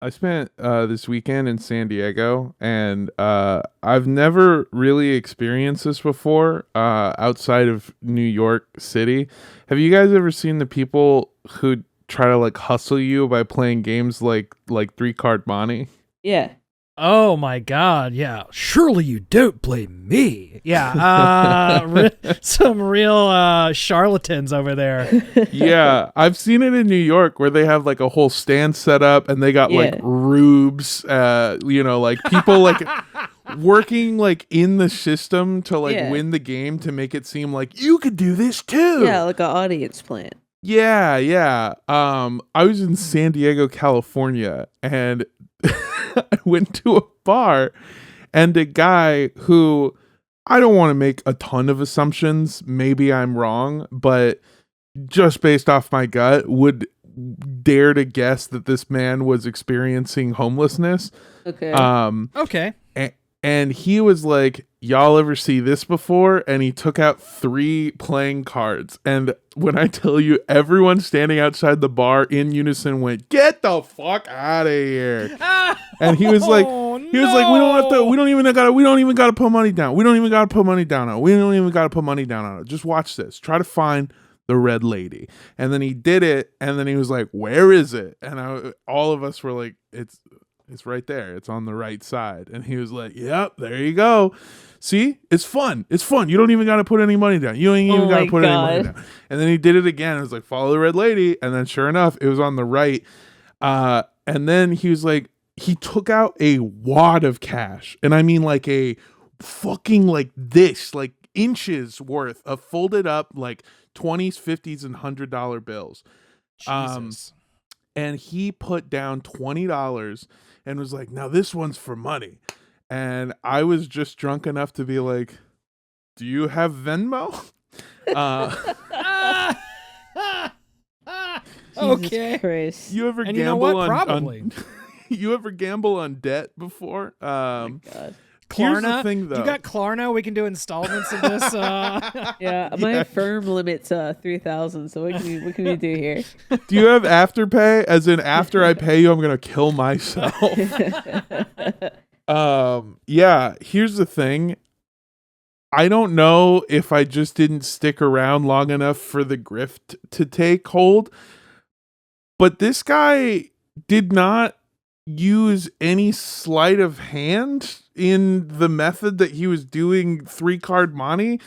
I spent this weekend in San Diego, and I've never really experienced this before outside of New York City. Have you guys ever seen the people who try to like hustle you by playing games like three card money? Yeah. Oh my God! Yeah, surely you don't blame me. Yeah, some real charlatans over there. Yeah, I've seen it in New York where they have like a whole stand set up, and they got like rubes, like people like working like in the system to like win the game to make it seem like you could do this too. Yeah, like an audience plan. Yeah. I was in San Diego, California, and I went to a bar, and a guy who, I don't want to make a ton of assumptions, maybe I'm wrong, but just based off my gut, would dare to guess that this man was experiencing homelessness. Okay. Okay. And he was like, y'all ever see this before? And he took out 3 playing cards. And when I tell you, everyone standing outside the bar in unison went, "Get the fuck out of here." And he was like, we don't even gotta put money down. We don't even gotta put money down on it. We don't even gotta put money down on it. Just watch this. Try to find the red lady. And then he did it. And then he was like, "Where is it?" And all of us were like, It's right there. It's on the right side." And he was like, "Yep, there you go. See, it's fun. It's fun. You don't even got to put any money down. You don't even got to put any money down." And then he did it again. It was like, "Follow the red lady." And then sure enough, it was on the right. And then he was like, he took out a wad of cash. And I mean like a fucking like this, like inches worth of folded up like 20s, 50s, and $100 bills. Jesus. And he put down $20 and was like, "Now this one's for money." And I was just drunk enough to be like, "Do you have Venmo?" Okay. Christ. You ever And gamble you know what? on Probably. you ever gamble on debt before? Oh my God. Here's Klarna. the thing, though. You got Klarna? We can do installments of this. Yeah, my firm limit's 3,000. So what can we do here? Do you have Afterpay? As in, after I pay you, I'm gonna kill myself. Yeah. Here's the thing. I don't know if I just didn't stick around long enough for the grift to take hold, but this guy did not use any sleight of hand in the method that he was doing 3 card money.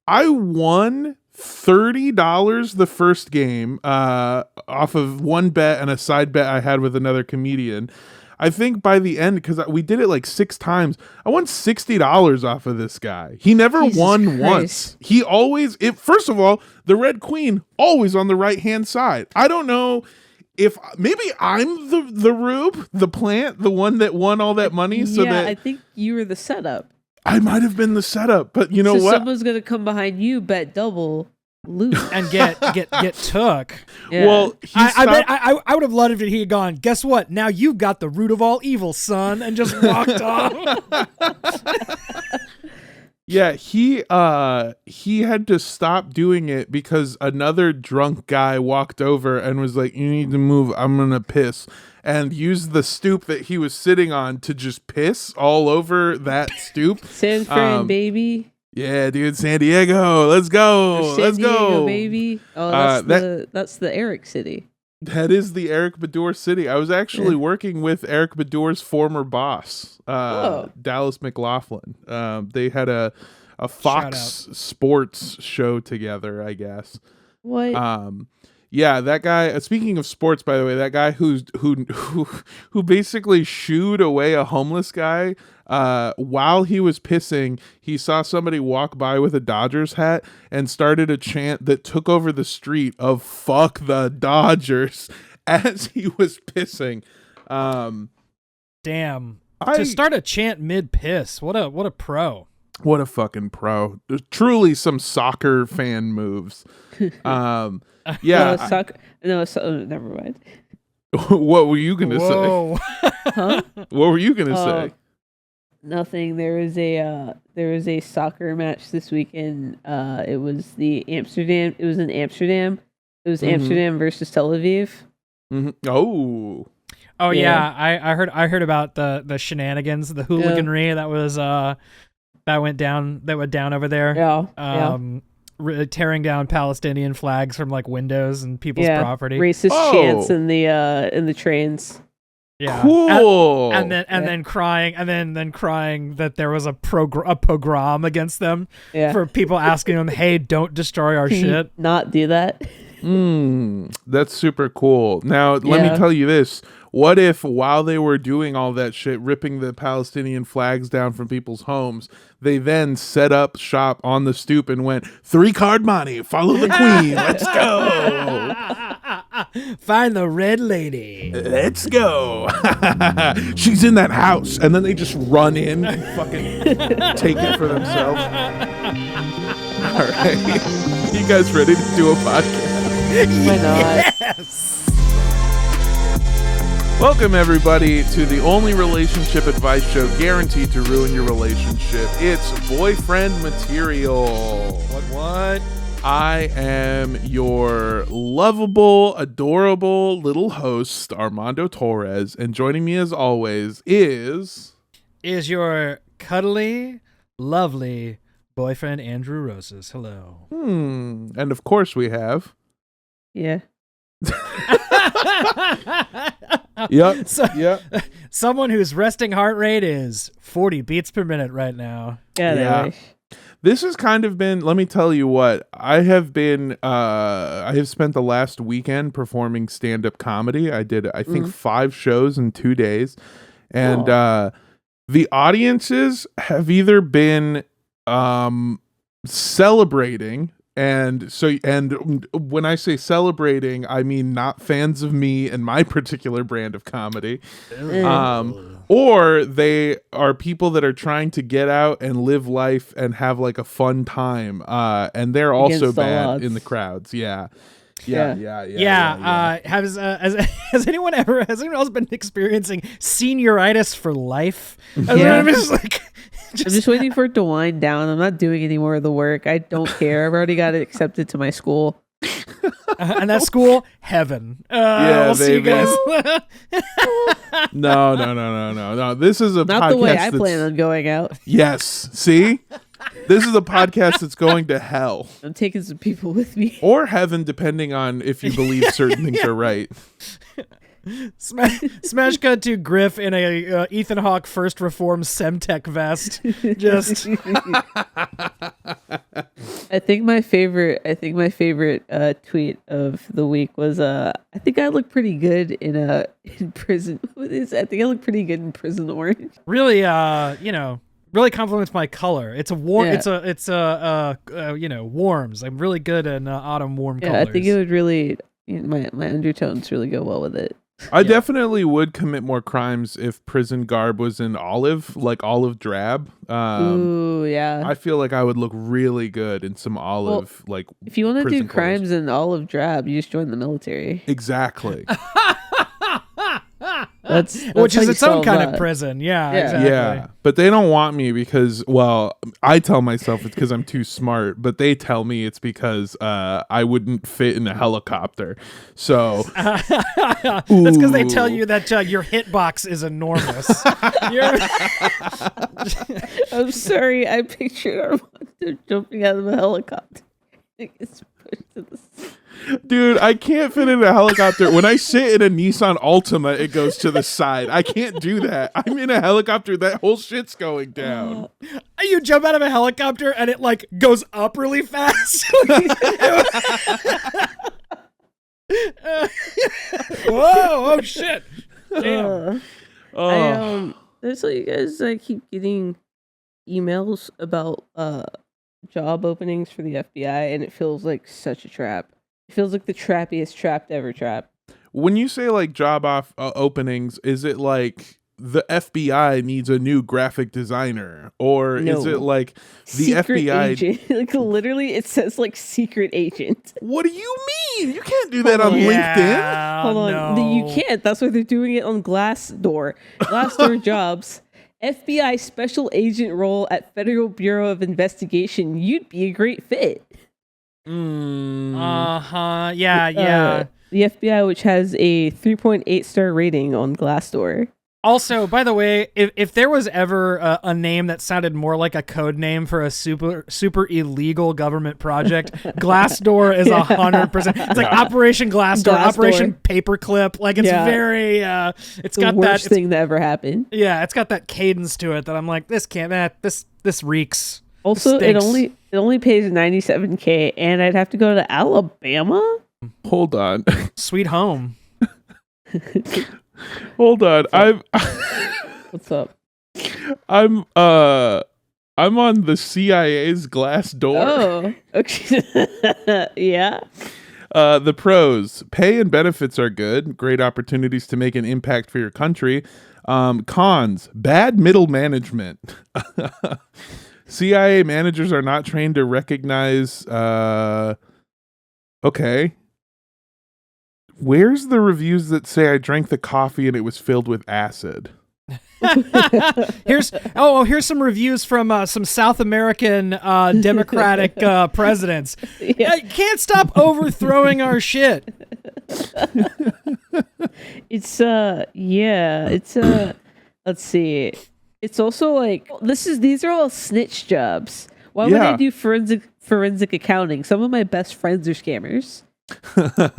I won $30 the first game off of one bet and a side bet I had with another comedian. I think by the end, because we did it like 6 times, I won $60 off of this guy. He never won once. He always, first of all, the Red Queen, always on the right-hand side. I don't know if maybe I'm the rube, the plant, the one that won all that money. I think you were the setup. I might have been the setup, but you know what? Someone's gonna come behind you, bet double, lose, and get took. Yeah. Well, I would have loved it if he had gone, "Guess what? Now you've got the root of all evil, son," and just walked off. Yeah, he had to stop doing it because another drunk guy walked over and was like, "You need to move. I'm gonna piss," and used the stoop that he was sitting on to just piss all over that stoop. San Fran, baby. Yeah, dude, San Diego. Let's go. Let's go, baby. Oh, that's the Eric city. That is the Eric Bedour city. I was actually working with Eric Bedour's former boss, Dallas McLaughlin. They had a Fox Sports show together, I guess. What? Yeah, that guy. Speaking of sports, by the way, that guy who basically shooed away a homeless guy. While he was pissing, he saw somebody walk by with a Dodgers hat and started a chant that took over the street of "fuck the Dodgers" as he was pissing. Damn. To start a chant mid piss. What a pro. What a fucking pro. Truly some soccer fan moves. Yeah. Never mind. What were you gonna say? Huh? What were you gonna say? Nothing. There was a soccer match this weekend. It was Amsterdam. It was in Amsterdam. It was Amsterdam versus Tel Aviv. Mm-hmm. Oh. Oh Yeah. yeah, I heard about the shenanigans, the hooliganry that was that went down over there. Yeah. Tearing down Palestinian flags from like windows and people's Yeah. property. Racist chants in the trains. Yeah. Cool. And then crying that there was a pogrom against them for people asking them, "Hey, don't destroy our Can shit." you not do that? That's super cool. Now, let me tell you this. What if while they were doing all that shit, ripping the Palestinian flags down from people's homes, they then set up shop on the stoop and went, 3-card money, follow the queen, let's go. Find the red lady. Let's go. She's in that house. And then they just run in and fucking take it for themselves. All right. You guys ready to do a podcast? Why not? Yes. Welcome, everybody, to the only relationship advice show guaranteed to ruin your relationship. It's Boyfriend Material. What? I am your lovable, adorable little host, Armando Torres, and joining me as always is your cuddly, lovely boyfriend, Andrew Roses. Hello. And of course we have... Yeah. Yep. Someone whose resting heart rate is 40 beats per minute right now. Yeah. This has kind of been, let me tell you what, I have spent the last weekend performing stand-up comedy. I did, I think, 5 shows in 2 days. And the audiences have either been celebrating, and when I say celebrating, I mean not fans of me and my particular brand of comedy. Or they are people that are trying to get out and live life and have like a fun time. And they're also bad in the crowds. Yeah. Has anyone else been experiencing senioritis for life? I'm just waiting for it to wind down. I'm not doing any more of the work. I don't care. I've already got it accepted to my school. And that school, heaven. We'll see you guys. No. This is a not podcast the way I plan on going out. Yes. See? This is a podcast that's going to hell. I'm taking some people with me. Or heaven, depending on if you believe certain things are right. Smash cut to Griff in a Ethan Hawke First Reform Semtech vest. Just. I think my favorite tweet of the week was I think I look pretty good in prison. I think I look pretty good in prison orange. Really, really compliments my color. It's a warm. Yeah. It's warms. I'm really good in autumn warm colors. I think it would really my undertones really go well with it. I definitely would commit more crimes if prison garb was in olive drab. Ooh, yeah. I feel like I would look really good in some olive, if you want to do prison crimes in olive drab, you just join the military. Exactly. That's which how is you its own solve kind that. of prison. Yeah, Yeah. exactly. Yeah, but they don't want me because, well, I tell myself it's because I'm too smart, but they tell me it's because I wouldn't fit in a helicopter. So that's because they tell you that your hitbox is enormous. I'm sorry, I pictured Armando jumping out of a helicopter. It's pushed to the side. Dude, I can't fit in a helicopter. When I sit in a Nissan Altima, it goes to the side. I can't do that. I'm in a helicopter. That whole shit's going down. You jump out of a helicopter and it like goes up really fast. Whoa! Oh shit! Damn. So you guys keep getting emails about job openings for the FBI, and it feels like such a trap. It feels like the trappiest trapped ever trap. When you say like job openings, is it like the FBI needs a new graphic designer, or is it like the secret FBI agent? Like literally, it says like secret agent. What do you mean? You can't do that on LinkedIn. Hold on, you can't. That's why they're doing it on Glassdoor. Glassdoor jobs. FBI special agent role at Federal Bureau of Investigation. You'd be a great fit. Yeah. The FBI, which has a 3.8 star rating on Glassdoor. Also, by the way, if there was ever a name that sounded more like a code name for a super illegal government project, Glassdoor is 100%. It's like Operation Glassdoor, Operation Paperclip. Like it's very. It's got the worst thing that ever happened. Yeah, it's got that cadence to it that I'm like, this can't. This reeks. Also, it only pays $97K, and I'd have to go to Alabama. Hold on. Sweet home. Hold on. What's up? I'm on the CIA's Glassdoor. Oh, okay. Yeah. The pros: pay and benefits are good. Great opportunities to make an impact for your country. Cons: bad middle management. CIA managers are not trained to recognize. Okay. Where's the reviews that say I drank the coffee and it was filled with acid? Here's some reviews from some South American Democratic presidents. Yeah. Can't stop overthrowing our shit. It's let's see. It's also like these are all snitch jobs. Why would I do forensic accounting? Some of my best friends are scammers.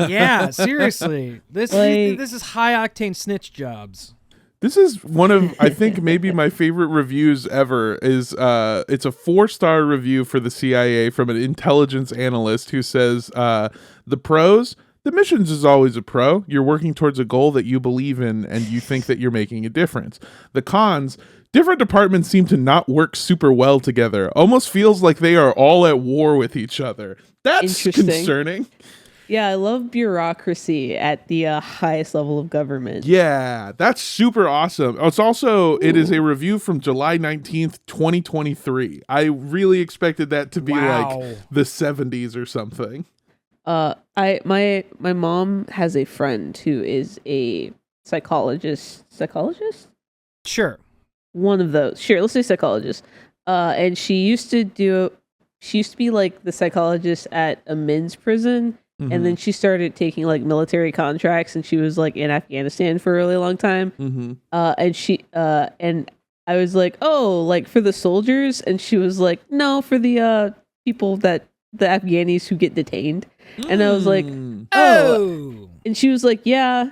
Yeah, seriously. This is high octane snitch jobs. This is one of, I think, maybe my favorite reviews ever. It's a 4-star review for the CIA from an intelligence analyst who says, the pros: the missions is always a pro. You're working towards a goal that you believe in and you think that you're making a difference. The cons: different departments seem to not work super well together. Almost feels like they are all at war with each other. That's concerning. Yeah, I love bureaucracy at the highest level of government. Yeah, that's super awesome. It's also, it is a review from July 19th, 2023. I really expected that to be like the 70s or something. My mom has a friend who is a psychologist? Sure. One of those. Sure, let's say psychologist. And she used to be like the psychologist at a men's prison. Mm-hmm. And then she started taking like military contracts, and she was like in Afghanistan for a really long time. Mm-hmm. And I was like, oh, like for the soldiers? And she was like, no, for the people the Afghanis who get detained. And I was like, oh. And she was like, yeah,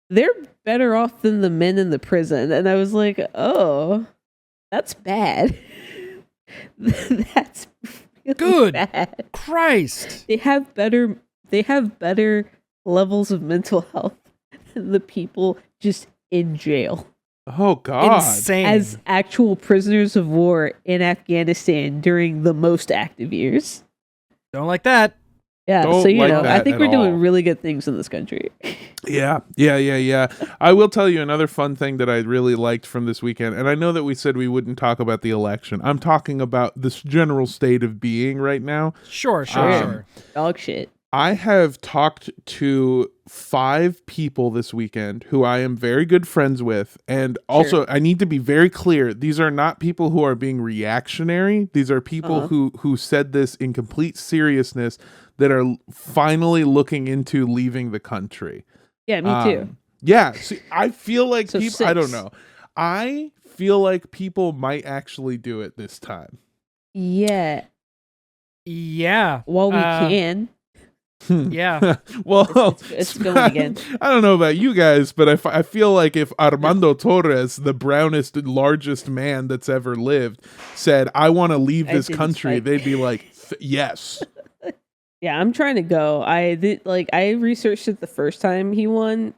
they're better off than the men in the prison. And I was like, oh, that's bad. That's really good. Bad. Christ. They have better levels of mental health than the people just in jail. Oh God. Insane. As actual prisoners of war in Afghanistan during the most active years. Don't like that. Yeah, Don't so you like know, I think we're doing all. really good things in this country. Yeah. I will tell you another fun thing that I really liked from this weekend, and I know that we said we wouldn't talk about the election. I'm talking about this general state of being right now. Sure. Dog shit. I have talked to 5 people this weekend who I am very good friends with. And also, I need to be very clear. These are not people who are being reactionary. These are people who said this in complete seriousness, that are finally looking into leaving the country. Yeah, me too. Yeah. See, I feel like So people, 6. I don't know. I feel like people might actually do it this time. Yeah. Yeah. Well, we can. Yeah. Well, it's going again. I don't know about you guys, but I feel like if Armando Torres, the brownest and largest man that's ever lived, said, I want to leave this country, they'd be like, yes. Yeah, I'm trying to go. I researched it the first time he won,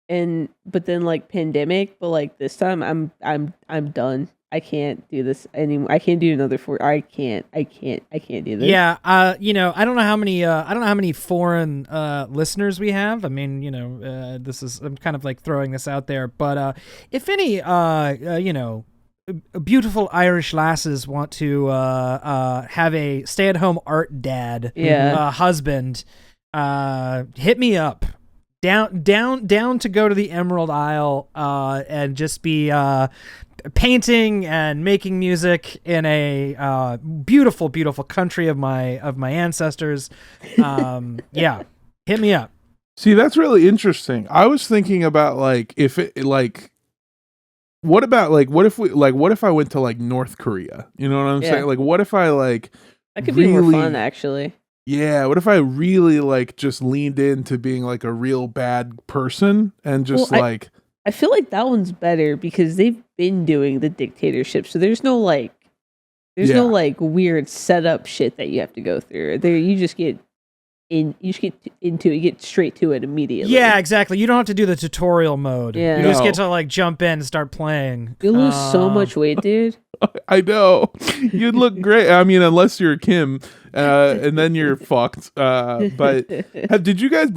but then like pandemic, but like this time I'm done. I can't do this anymore. I can't do another 4. I can't do this. Yeah, I don't know how many foreign listeners we have. I mean, I'm kind of like throwing this out there, but if any beautiful Irish lasses want to have a stay-at-home art dad husband, hit me up. Down to go to the Emerald Isle and just be painting and making music in a beautiful, beautiful country of my ancestors. Yeah, hit me up. See, that's really interesting. I was thinking about like if it like what about like what if I went to like North Korea? You know what I'm saying? Like what if I like that could be more fun actually. Yeah, what if I really like just leaned into being like a real bad person and just I feel like that one's better because they've been doing the dictatorship, so there's no like weird setup shit that you have to go through. There you just get into it, you get straight to it immediately. Yeah, exactly. You don't have to do the tutorial mode. Yeah. You just get to like jump in and start playing. You lose so much weight, dude. I know. You'd look great. I mean, unless you're Kim, and then you're fucked. But did you guys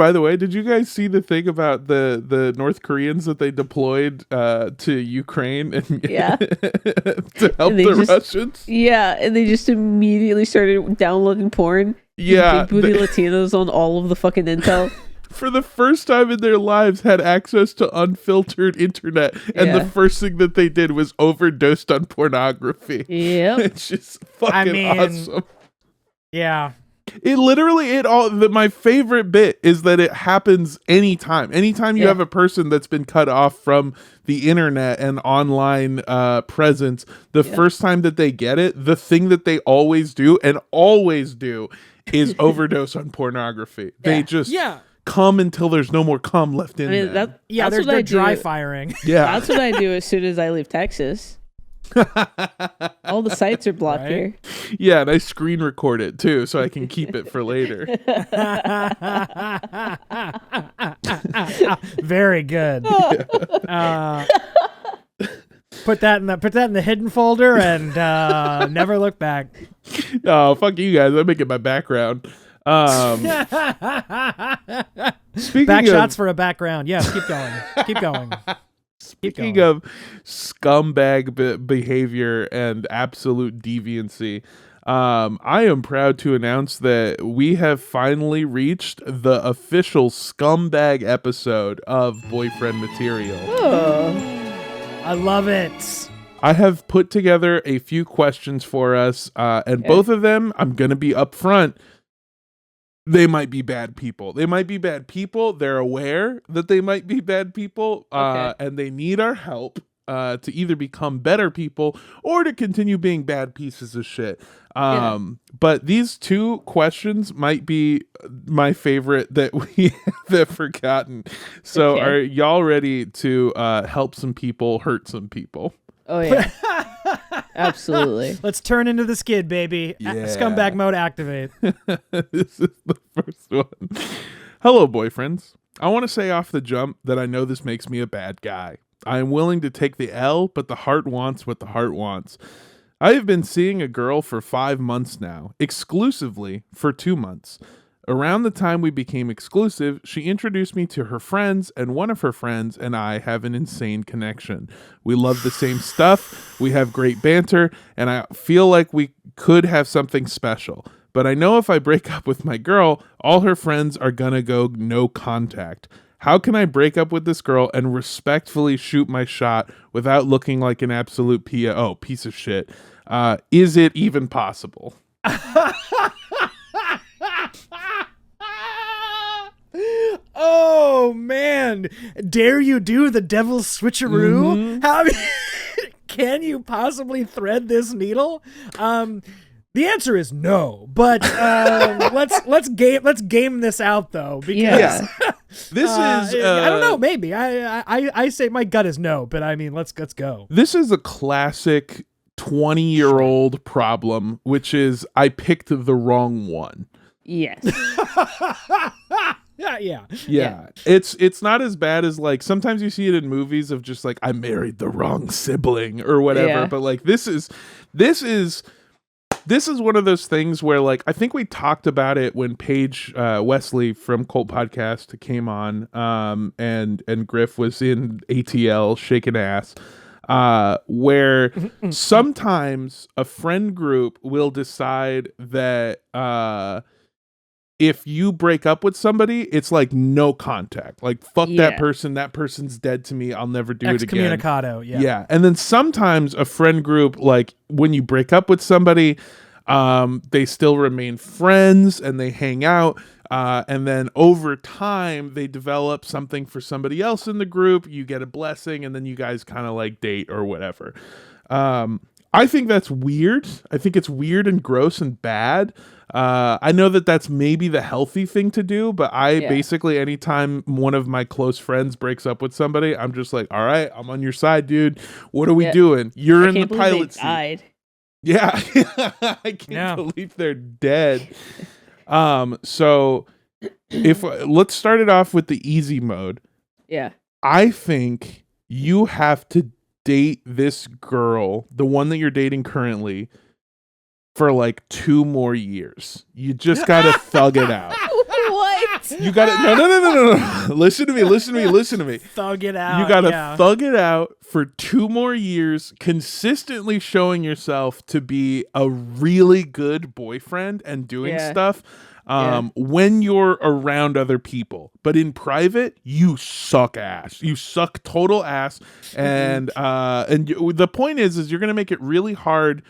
see the thing about the North Koreans that they deployed to Ukraine and to help the Russians? Yeah, and they just immediately started downloading porn. Yeah, big booty Latinos on all of the fucking intel. For the first time in their lives, had access to unfiltered internet, and the first thing that they did was overdosed on pornography. Yep. It's just fucking awesome. Yeah. My favorite bit is that it happens anytime. Anytime you have a person that's been cut off from the internet and online presence, the first time that they get it, the thing that they always do is overdose on pornography. They just come until there's no more cum left in them. They're dry firing. Yeah. That's what I do as soon as I leave Texas. All the sites are blocked here. Yeah, and I screen record it too, so I can keep it for later. Very good. Put that in the hidden folder and never look back. Oh, fuck you guys! I'm making my background. Speaking shots for a background. Yes, keep going. Keep going. Speaking of scumbag behavior and absolute deviancy, I am proud to announce that we have finally reached the official scumbag episode of Boyfriend Material. Oh, I love it. I have put together a few questions for us, and both of them, I'm going to be upfront. They might be bad people. They're aware that they might be bad people, and they need our help to either become better people or to continue being bad pieces of shit. But these two questions might be my favorite that we have forgotten. So are y'all ready to help some people, hurt some people? Oh, yeah. Absolutely. Let's turn into the skid, baby. Scumbag mode activate. This is the first one. Hello, boyfriends. I want to say off the jump that I know this makes me a bad guy. I am willing to take the L, but the heart wants what the heart wants. I have been seeing a girl for 5 months now, exclusively for 2 months. Around the time we became exclusive, she introduced me to her friends, and one of her friends and I have an insane connection. We love the same stuff, we have great banter, and I feel like we could have something special. But I know if I break up with my girl, all her friends are gonna go no contact. How can I break up with this girl and respectfully shoot my shot without looking like an absolute piece of shit? Is it even possible? Oh man, dare you do the devil's switcheroo? Mm-hmm. How can you possibly thread this needle? The answer is no, but let's game this out though, because this is I don't know, maybe I say my gut is no, but I mean let's go. This is a classic 20-year-old problem, which is I picked the wrong one. Yes. Yeah. It's not as bad as like sometimes you see it in movies of just like I married the wrong sibling or whatever, but like this is one of those things where like I think we talked about it when Paige Wesley from Cult Podcast came on, and Griff was in ATL shaking ass. Where sometimes a friend group will decide that if you break up with somebody, it's like no contact. Like, fuck that person. That person's dead to me. I'll never do it again. Excommunicado, Yeah. And then sometimes a friend group, like when you break up with somebody, they still remain friends and they hang out. And then over time, they develop something for somebody else in the group. You get a blessing, and then you guys kind of like date or whatever. I think that's weird. I think it's weird and gross and bad. I know that that's maybe the healthy thing to do, but basically anytime one of my close friends breaks up with somebody, I'm just like, all right, I'm on your side, dude. What are we doing? You're in the pilot seat. Died. Yeah. I can't believe they're dead. So let's start it off with the easy mode. Yeah. I think you have to date this girl, the one that you're dating currently, for like 2 more years. You just gotta thug it out. What? You gotta no. Listen to me. Thug it out. You gotta thug it out for 2 more years, consistently showing yourself to be a really good boyfriend and doing stuff. When you're around other people, but in private, you suck ass. You suck total ass, and the point is you're gonna make it really hard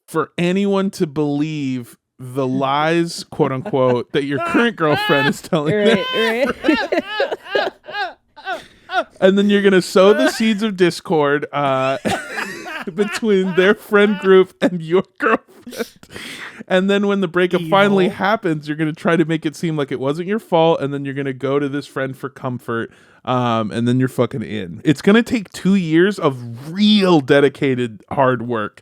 for anyone to believe the lies, quote unquote, that your current girlfriend is telling them. And then you're gonna sow the seeds of discord between their friend group and your girlfriend. And then when the breakup finally happens, you're going to try to make it seem like it wasn't your fault. And then you're going to go to this friend for comfort. And then you're fucking in. It's going to take 2 years of real dedicated hard work.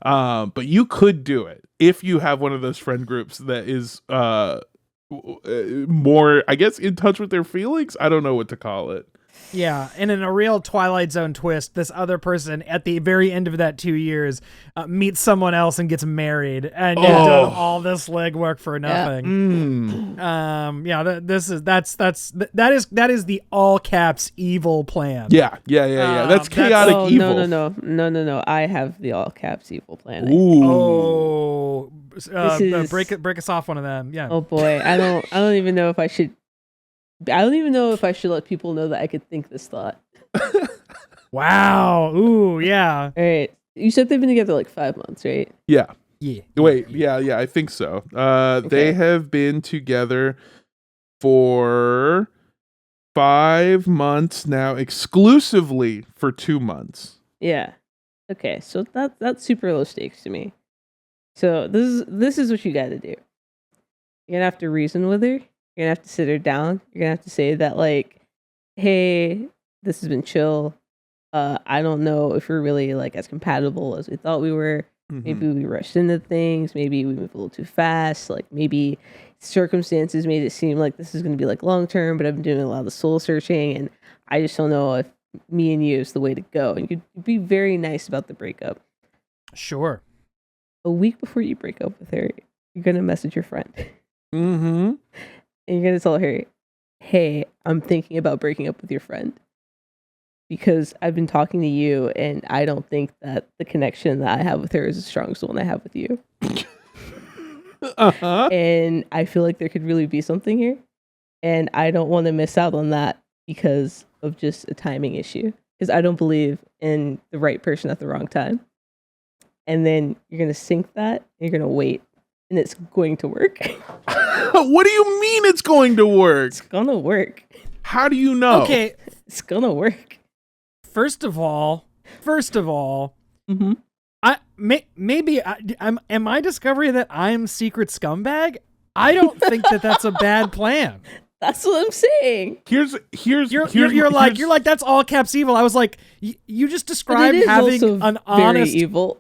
But you could do it if you have one of those friend groups that is more, I guess, in touch with their feelings. I don't know what to call it. Yeah, and in a real Twilight Zone twist, this other person at the very end of that 2 years meets someone else and gets married, and you've done all this legwork for nothing. That is the all caps evil plan. Yeah. That's chaotic evil. No. I have the all caps evil plan. Ooh. Break us off one of them. Yeah. Oh boy, I don't even know if I should. I don't even know if I should let people know that I could think this thought. Wow. Ooh, yeah. All right. You said they've been together like 5 months, right? Yeah. Yeah. Wait, yeah, I think so. They have been together for 5 months now, exclusively for 2 months. Yeah. Okay, so that's super low stakes to me. So this is what you got to do. You're gonna have to reason with her. You're gonna have to sit her down. You're gonna have to say that, like, hey, this has been chill. I don't know if we're really like as compatible as we thought we were. Mm-hmm. Maybe we rushed into things. Maybe we moved a little too fast. Like, maybe circumstances made it seem like this is gonna be like long term, but I've been doing a lot of soul searching, and I just don't know if me and you is the way to go. And you'd be very nice about the breakup. Sure. A week before you break up with her, you're gonna message your friend. Mm-hmm. And you're going to tell her, hey, I'm thinking about breaking up with your friend because I've been talking to you and I don't think that the connection that I have with her is as strong as the one I have with you. And I feel like there could really be something here. And I don't want to miss out on that because of just a timing issue. Because I don't believe in the right person at the wrong time. And then you're going to sync that and you're going to wait. And it's going to work. What do you mean it's going to work? It's gonna work. How do you know? Okay, it's gonna work. First of all, mm-hmm. Am I discovering that I'm secret scumbag? I don't think that's a bad plan. That's what I'm saying. You're like that's all caps evil. I was like, you just described having an honest evil.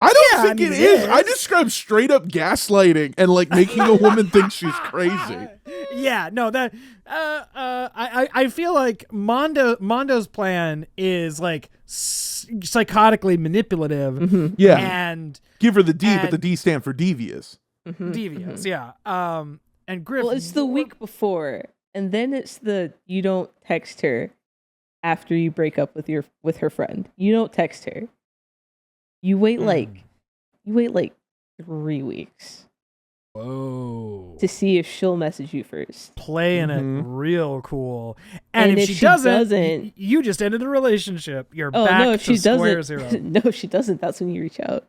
I don't think it is. I describe straight up gaslighting and like making a woman think she's crazy. Yeah, no, that I feel like Mondo's plan is like psychotically manipulative. Mm-hmm. Yeah, and give her the D, but the D stand for devious. Mm-hmm. Devious, yeah. And Griff. Well, it's the week before, and then it's the you don't text her after you break up with her friend. You don't text her. You wait like 3 weeks. Whoa. To see if she'll message you first. Playing it real cool. And if she doesn't, you just ended the relationship. You're back to square zero. No, if she doesn't, that's when you reach out.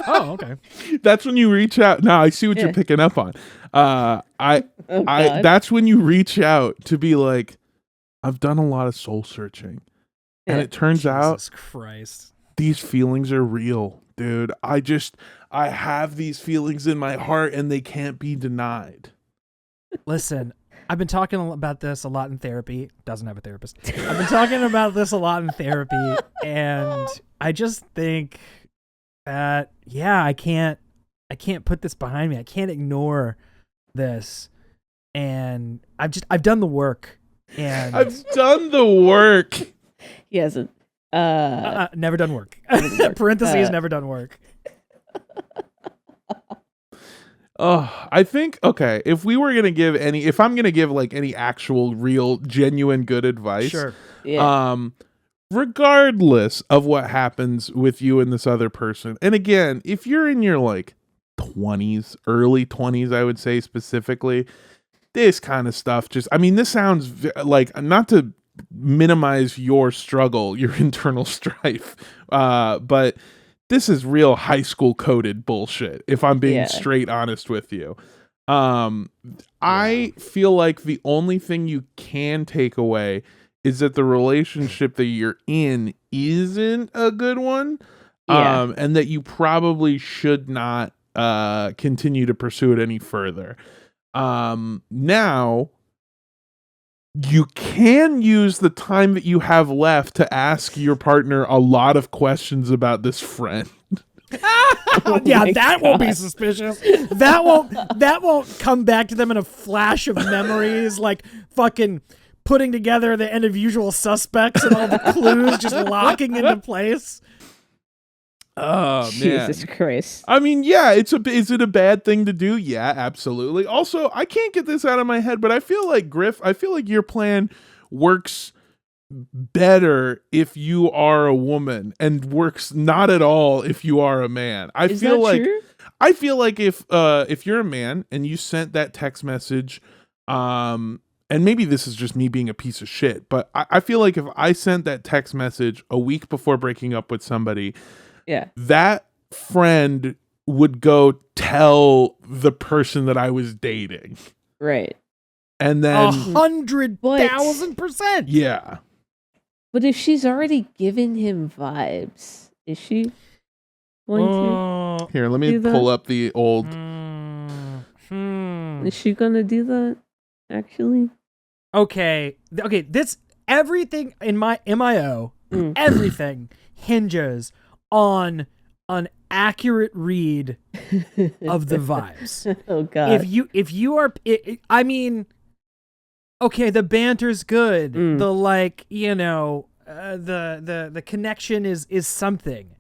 Oh, okay. That's when you reach out. No, I see what you're picking up on. That's when you reach out to be like, I've done a lot of soul searching. And it turns out Jesus Christ, these feelings are real, dude. I have these feelings in my heart and they can't be denied. Listen, I've been talking about this a lot in therapy. Doesn't have a therapist. I've been talking about this a lot in therapy, and I just think that I can't put this behind me. I can't ignore this, and I've done the work, and I've done the work. He hasn't. Never done work. Parentheses, never done work. Oh, I think, okay, if I'm going to give like any actual, real, genuine good advice, sure. Yeah. Regardless of what happens with you and this other person, and again, if you're in your like 20s, early 20s, I would say specifically, this kind of stuff this sounds like, not to minimize your struggle, your internal strife, but this is real high school coded bullshit, if I'm being straight honest with you. I feel like the only thing you can take away is that the relationship that you're in isn't a good one, and that you probably should not continue to pursue it any further. Now, you can use the time that you have left to ask your partner a lot of questions about this friend. That won't be suspicious. That won't come back to them in a flash of memories, like fucking putting together the end of Usual Suspects and all the clues just locking into place. Oh, man. Jesus Christ. I mean, yeah, is it a bad thing to do? Yeah, absolutely. Also, I can't get this out of my head, but I feel like, Griff, your plan works better if you are a woman and works not at all if you are a man. I feel like if you're a man and you sent that text message, and maybe this is just me being a piece of shit, but I feel like if I sent that text message a week before breaking up with somebody, that friend would go tell the person that I was dating. Right. And then 100,000%. Yeah. But if she's already given him vibes, is she going to? Here, let me pull up the old. Is she gonna do that? Actually? Okay. This everything in my MIO, everything hinges on an accurate read of the vibes. Oh God! If you are, I mean, okay, the banter's good. The the connection is something.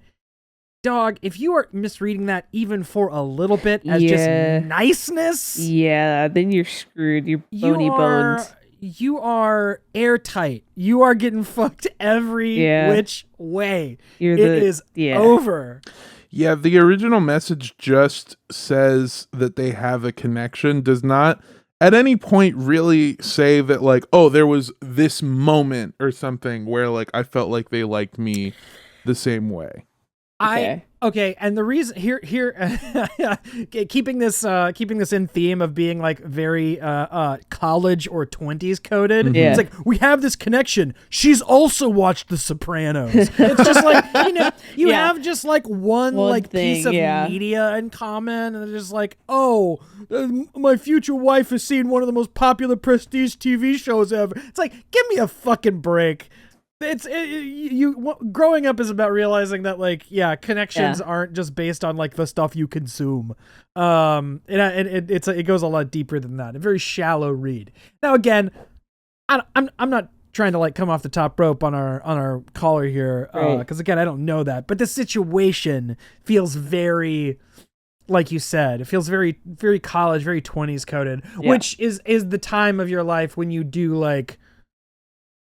Dog, if you are misreading that even for a little bit as just niceness, then you're screwed. You're bony bones. You are airtight. You are getting fucked every which way. It is over. Yeah, the original message just says that they have a connection, does not at any point really say that like, oh, there was this moment or something where like I felt like they liked me the same way. Okay, and the reason here keeping this in theme of being like very college or 20s coded. It's like, we have this connection. She's also watched The Sopranos. It's just like, you have just like one like thing, piece of media in common, and they're just like, oh, my future wife has seen one of the most popular prestige TV shows ever. It's like, give me a fucking break. Growing up is about realizing that like connections aren't just based on like the stuff you consume, and it goes a lot deeper than that. A very shallow read. Now again, I'm not trying to like come off the top rope on our caller here, because again I don't know that, but the situation feels very, like you said, it feels very very college, very 20s coded, which is the time of your life when you do like.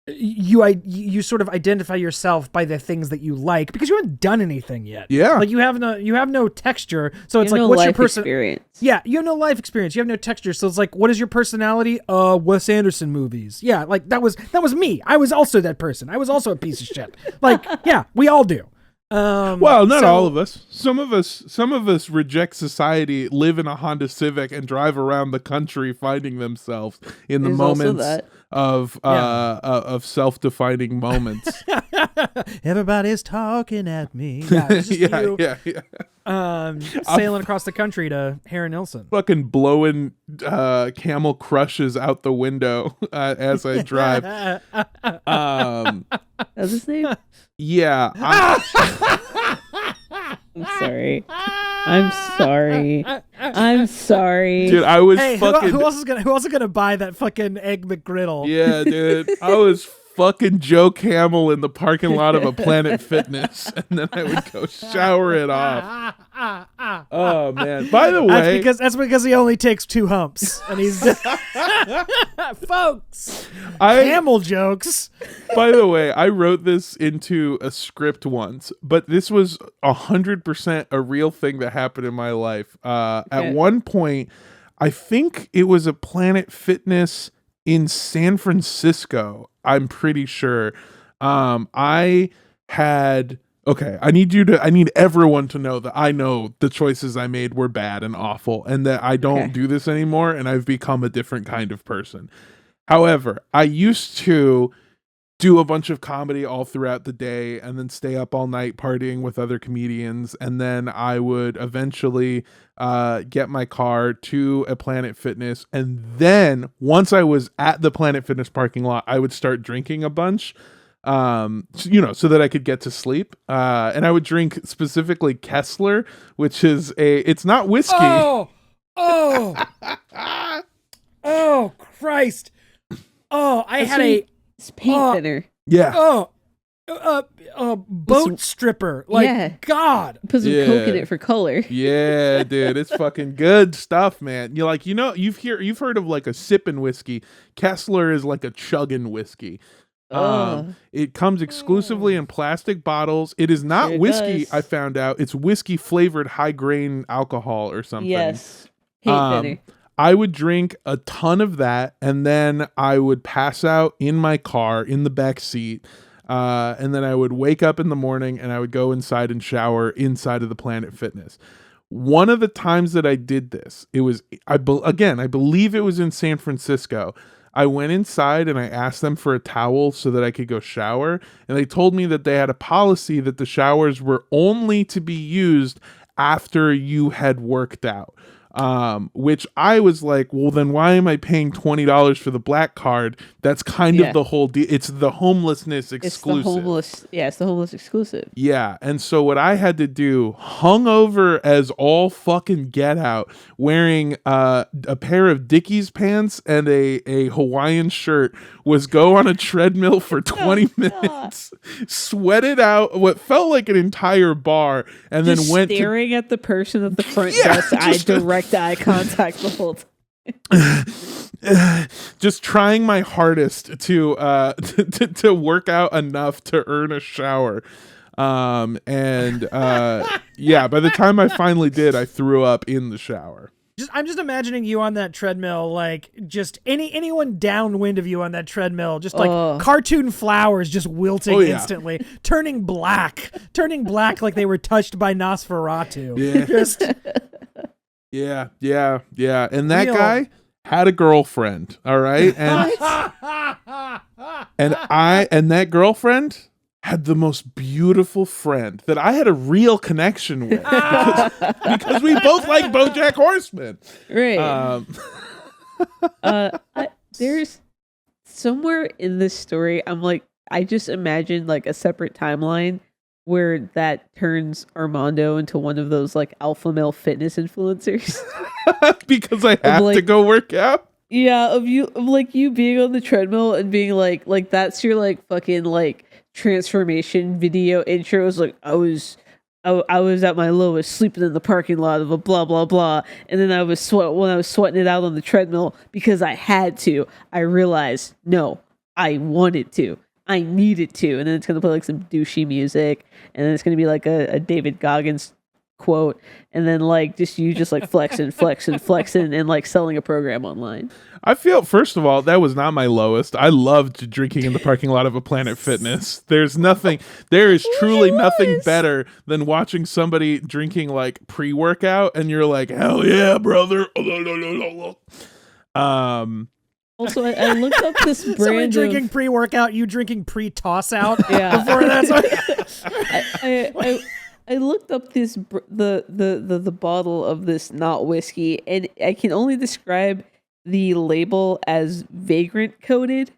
You sort of identify yourself by the things that you like because you haven't done anything yet. Yeah, like you have no texture, so it's like, what's your experience? Yeah, you have no life experience. You have no texture, so it's like, what is your personality? Wes Anderson movies. Yeah, like that was me. I was also that person. I was also a piece of shit. Like, yeah, we all do. Well, not all of us. Some of us reject society, live in a Honda Civic, and drive around the country, finding themselves in the moments of self-defining moments. Everybody's talking at me. Yeah, it's just you. Sailing across the country to Harry Nilsson. Fucking blowing Camel Crushes out the window as I drive. That's his name? Yeah. I'm sorry. I'm sorry. Dude, I was fucking... Who else is gonna buy that fucking Egg McGriddle? Yeah, dude. I was fucking Joe Camel in the parking lot of a Planet Fitness, and then I would go shower it off. Oh man! By the way, that's because he only takes 2 humps, and he's folks. Camel jokes. By the way, I wrote this into a script once, but this was 100% a real thing that happened in my life. At one point, I think it was a Planet Fitness in San Francisco. I'm pretty sure. I need everyone to know that I know the choices I made were bad and awful, and that I don't do this anymore, and I've become a different kind of person. However, I used to do a bunch of comedy all throughout the day and then stay up all night partying with other comedians, and then I would eventually get my car to a Planet Fitness, and then once I was at the Planet Fitness parking lot, I would start drinking a bunch, so that I could get to sleep, and I would drink specifically Kessler, which is it's not whiskey. Oh Christ. It's paint thinner. Yeah. Boat stripper. God. Put some Coke in it for color. Yeah, dude, it's fucking good stuff, man. You've heard of like a sipping whiskey. Kessler is like a chugging whiskey. It comes exclusively in plastic bottles. It is not whiskey. I found out it's whiskey flavored high grain alcohol or something. Yes. Paint thinner. I would drink a ton of that, and then I would pass out in my car in the back seat, and then I would wake up in the morning and I would go inside and shower inside of the Planet Fitness. One of the times that I did this, it was I believe it was in San Francisco. I went inside and I asked them for a towel so that I could go shower, and they told me that they had a policy that the showers were only to be used after you had worked out. Which I was like, well, then why am I paying $20 for the black card? That's kind of the whole deal. It's the homelessness exclusive. It's the homeless exclusive. Yeah. And so what I had to do, hungover as all fucking get out, wearing a pair of Dickies pants and a Hawaiian shirt, was go on a treadmill for 20 minutes, sweated out what felt like an entire bar, and just then went staring at the person at the front desk. Direct eye contact the whole time. Just trying my hardest to work out enough to earn a shower. By the time I finally did, I threw up in the shower. I'm just imagining you on that treadmill, like just anyone downwind of you on that treadmill, just like cartoon flowers just wilting instantly, turning black like they were touched by Nosferatu. Yeah. Just Yeah. And that guy had a girlfriend, all right? And that girlfriend had the most beautiful friend that I had a real connection with because we both like BoJack Horseman. Right. There's somewhere in this story, I just imagined like a separate timeline where that turns Armando into one of those like alpha male fitness influencers. Because I have to go work out? Yeah, of you being on the treadmill and being like that's your like fucking like transformation video intro. Is like I was at my lowest, sleeping in the parking lot of a blah blah blah, and then I was sweating it out on the treadmill because I had to. I realized no, I wanted to. I needed to, and then it's gonna play like some douchey music, and then it's gonna be like a David Goggins quote, and then like just like flexing and like selling a program online. I feel, first of all, that was not my lowest. I loved drinking in the parking lot of a Planet Fitness. There is truly nothing better than watching somebody drinking like pre-workout and you're like, hell yeah, brother. Also, I looked up this brand Somebody drinking pre-workout, you drinking pre-toss out. Yeah. Before that. I looked up the bottle of this not whiskey, and I can only describe the label as vagrant coated.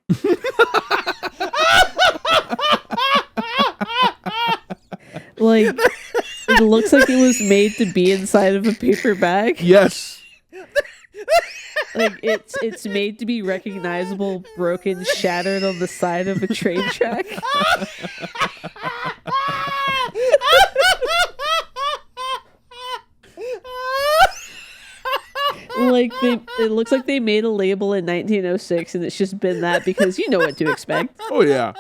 Like, it looks like it was made to be inside of a paper bag. Yes. Like it's made to be recognizable, broken, shattered on the side of a train track. Like it looks like they made a label in 1906, and it's just been that because you know what to expect. Oh yeah.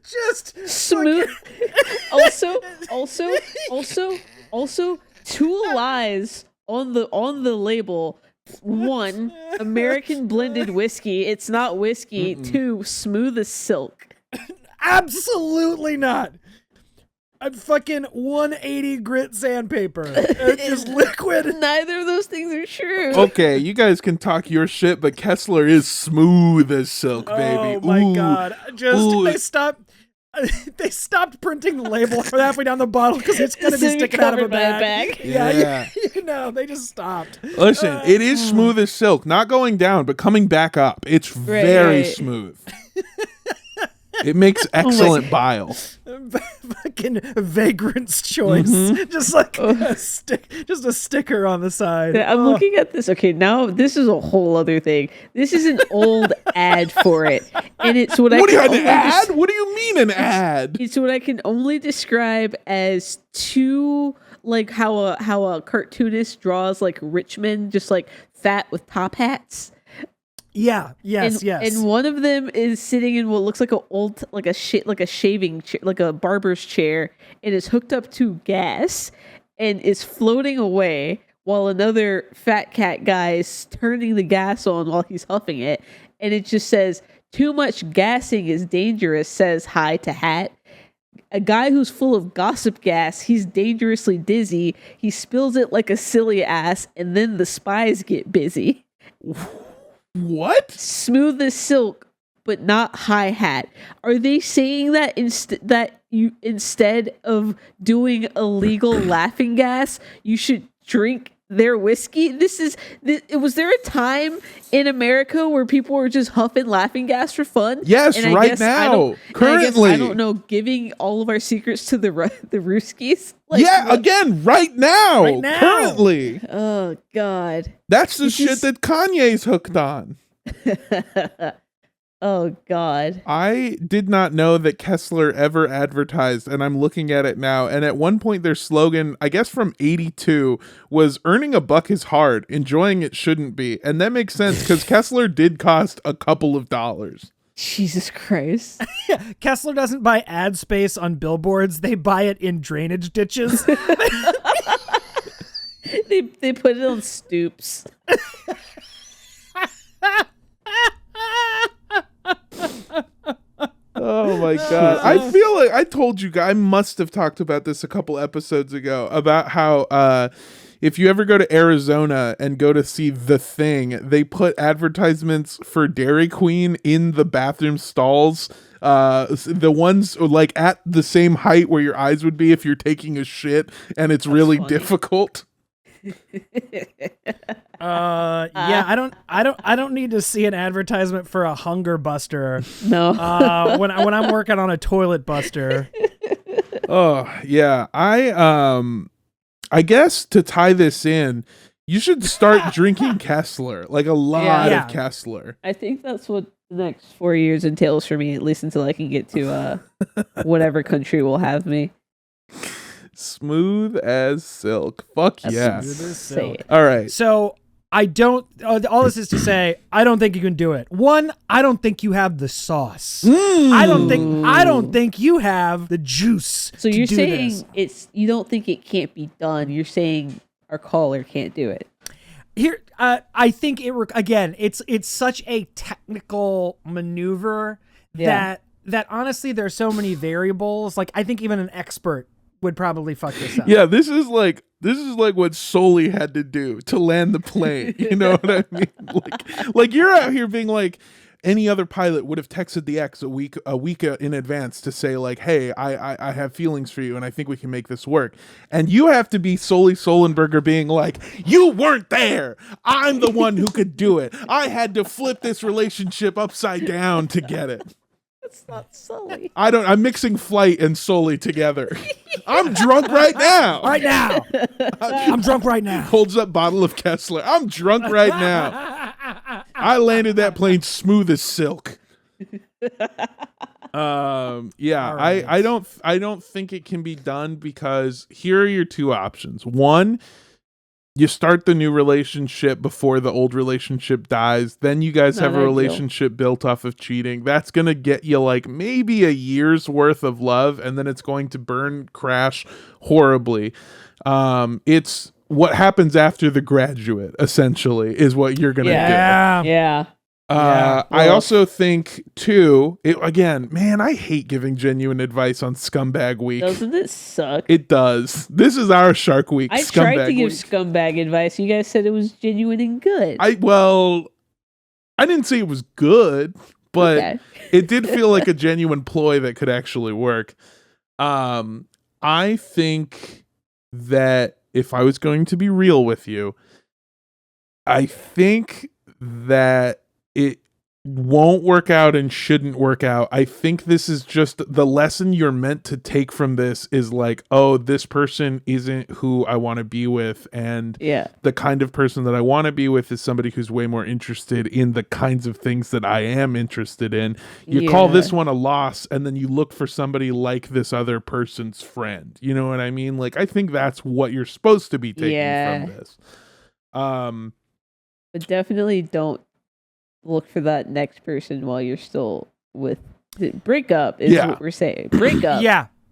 Just Smooth. Also, two lies on the label. One, American blended whiskey. It's not whiskey. Mm-mm. Two, smooth as silk. Absolutely not. I'm fucking 180 grit sandpaper. It's just liquid. Neither of those things are true. Okay, you guys can talk your shit, but Kessler is smooth as silk, baby. Oh my god! They stopped printing the label for halfway down the bottle because it's gonna be sticking out of a bag. Yeah. They just stopped. Listen, it is smooth as silk, not going down, but coming back up. It's very smooth. It makes excellent bile. Fucking vagrant's choice. Mm-hmm. Just like a sticker on the side. I'm looking at this. Okay, now this is a whole other thing. This is an old ad for it, and it's what What do you mean an ad? It's what I can only describe as two, like how a cartoonist draws like rich men, just like fat with top hats. Yeah. Yes. And one of them is sitting in what looks like a shaving chair, like a barber's chair, and is hooked up to gas and is floating away while another fat cat guy is turning the gas on while he's huffing it, and it just says, "Too much gassing is dangerous," says Hi to Hat. A guy who's full of gossip gas, he's dangerously dizzy. He spills it like a silly ass, and then the spies get busy. What? Smooth as silk, but not hi hat. Are they saying that instead of doing illegal laughing gas, you should drink their whiskey? Was there a time in America where people were just huffing laughing gas for fun? Yes, and right now. Currently. I don't know, giving all of our secrets to the Rooskies? Like, yeah, again, right now. Currently. Oh, God. That's the shit that Kanye's hooked on. Oh, God. I did not know that Kessler ever advertised, and I'm looking at it now. And at one point, their slogan, I guess from 82, was "Earning a buck is hard, enjoying it shouldn't be." And that makes sense because Kessler did cost a couple of dollars. Jesus Christ. Kessler doesn't buy ad space on billboards. They buy it in drainage ditches. They put it on stoops. Oh my god. I feel like I told you guys, I must have talked about this a couple episodes ago, about how if you ever go to Arizona and go to see The Thing, they put advertisements for Dairy Queen in the bathroom stalls. The ones like at the same height where your eyes would be if you're taking a shit, and it's really difficult. I don't need to see an advertisement for a hunger buster. No. When I'm working on a toilet buster. Oh yeah. I guess to tie this in, you should start drinking Kessler, like a lot of Kessler. I think that's what the next 4 years entails for me, at least until I can get to whatever country will have me. Smooth as silk. Fuck yeah. Smooth as silk. All right. So I don't. All this is to say, I don't think you can do it. One, I don't think you have the sauce. I don't think you have the juice. So you're saying this. you don't think it can't be done. You're saying our caller can't do it. Here, I think it's such a technical maneuver that honestly, there's so many variables. Like, I think even an expert would probably fuck this up. Yeah, this is like what Sully had to do to land the plane. You know what I mean? Like you're out here being like, any other pilot would have texted the ex a week in advance to say like, hey, I have feelings for you and I think we can make this work. And you have to be Sully Sullenberger being like, you weren't there. I'm the one who could do it. I had to flip this relationship upside down to get it. It's not Sully. I'm mixing Flight and Sully together. I'm drunk right now. I'm drunk right now. Holds up bottle of Kessler. I'm drunk right now. I landed that plane smooth as silk. Yeah, right. I don't think it can be done because here are your two options. One, you start the new relationship before the old relationship dies. Then you guys have a relationship built off of cheating. That's going to get you like maybe a year's worth of love, and then it's going to crash horribly. It's what happens after The Graduate, essentially, is what you're going to do. Yeah. I also think, too, again, man, I hate giving genuine advice on Scumbag Week. Doesn't it suck? It does. This is our Shark Week. I tried to give scumbag advice. You guys said it was genuine and good. I didn't say it was good, but it did feel like a genuine ploy that could actually work. I think that if I was going to be real with you, I think that it won't work out and shouldn't work out. I think this is just the lesson you're meant to take from this is like, oh, this person isn't who I want to be with. And the kind of person that I want to be with is somebody who's way more interested in the kinds of things that I am interested in. You call this one a loss, and then you look for somebody like this other person's friend. You know what I mean? Like, I think that's what you're supposed to be taking from this. But definitely don't look for that next person while you're still with break up is what we're saying. Break up.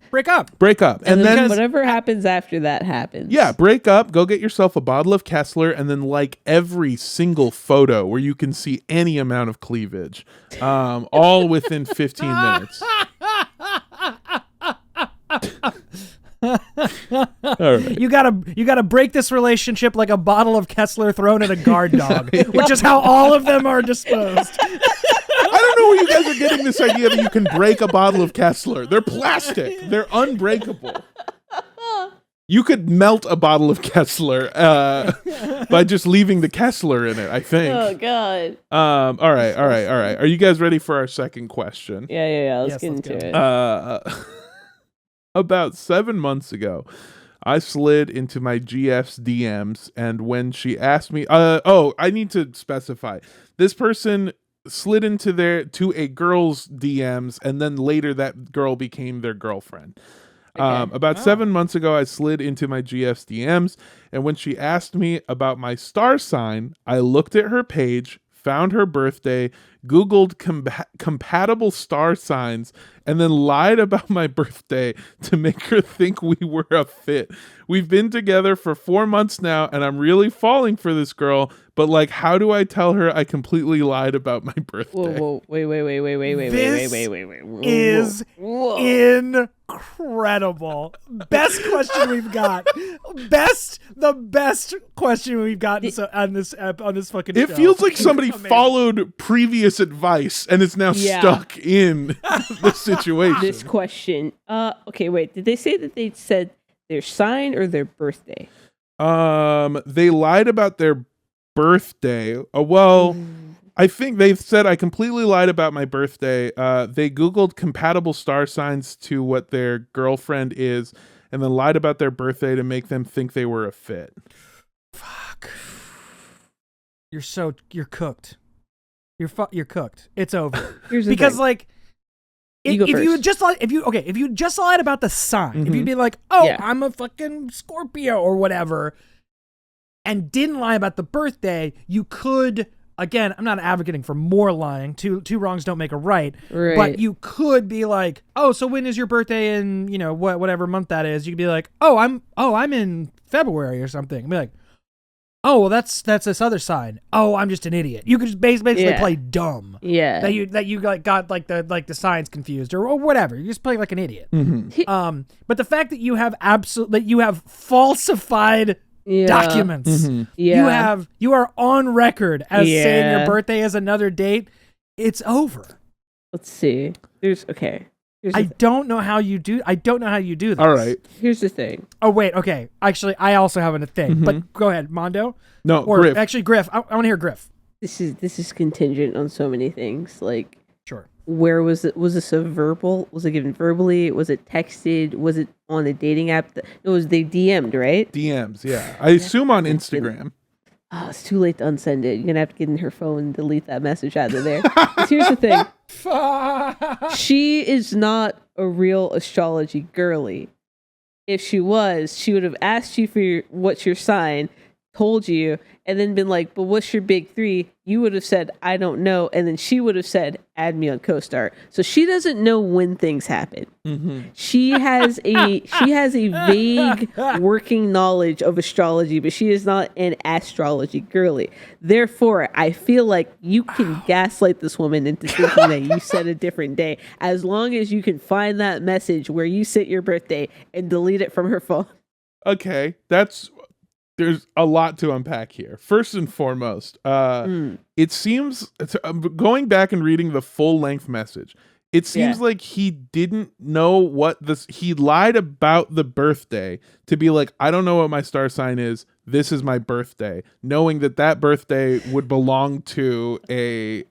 Break up. And then whatever happens after that happens. Yeah, break up, go get yourself a bottle of Kessler, and then like every single photo where you can see any amount of cleavage. All within 15 minutes. All right. You gotta break this relationship like a bottle of Kessler thrown at a guard dog, which is how all of them are disposed. I don't know where you guys are getting this idea that you can break a bottle of Kessler. They're plastic. They're unbreakable. You could melt a bottle of Kessler by just leaving the Kessler in it, I think. Oh, God. All right. Are you guys ready for our second question? Yeah. Let's get into it. About 7 months ago, I slid into my GF's DMs, and when she asked me, I need to specify. This person slid to a girl's DMs, and then later that girl became their girlfriend. About 7 months ago, I slid into my GF's DMs, and when she asked me about my star sign, I looked at her page, found her birthday, Googled compatible star signs, and then lied about my birthday to make her think we were a fit. We've been together for 4 months now, and I'm really falling for this girl, but like, how do I tell her I completely lied about my birthday? Whoa, wait. This is incredible. Best question we've got. The best question we've gotten on this fucking show. It feels like somebody followed previous advice and is now stuck in the situation. This question. Okay, wait. Did they say that they said their sign or their birthday? They lied about their birthday. I think they've said I completely lied about my birthday. They Googled compatible star signs to what their girlfriend is, and then lied about their birthday to make them think they were a fit. Fuck. You're cooked. You're cooked. It's over. Because like, if you just lied about the sign, if you'd be like, I'm a fucking Scorpio or whatever, and didn't lie about the birthday, you could, again, I'm not advocating for more lying. Two wrongs don't make a right. But you could be like, oh, so when is your birthday in, whatever month that is? You could be like, I'm in February or something. And be like, oh, well, that's this other side. Oh, I'm just an idiot. You could just basically play dumb. Yeah. That you got the signs confused or whatever. You just play like an idiot. Mm-hmm. But the fact that you have falsified documents, you are on record as saying your birthday is another date. It's over. Let's see. I don't know how you do this. All right. Here's the thing. Oh, wait. Okay. Actually, I also have a thing. But go ahead, Mondo. No, or Griff. Actually, Griff. I want to hear Griff. This is contingent on so many things. Like, sure. Where was it? Was this a verbal? Was it given verbally? Was it texted? Was it on a dating app? They DM'd, right? DMs, yeah. I assume on Instagram. Oh, it's too late to unsend it. You're gonna have to get in her phone and delete that message out of there. 'Cause here's the thing. She is not a real astrology girly. If she was, she would have asked you for what's your sign, told you, and then been like, but what's your big three? You would have said, I don't know. And then she would have said, add me on CoStar. So she doesn't know when things happen. Mm-hmm. She has a vague working knowledge of astrology, but she is not an astrology girly. Therefore, I feel like you can gaslight this woman into thinking that you said a different day, as long as you can find that message where you set your birthday and delete it from her phone. Okay, there's a lot to unpack here. First and foremost, it seems, going back and reading the full length message, it seems like he didn't know he lied about the birthday to be like, I don't know what my star sign is. This is my birthday, knowing that birthday would belong to a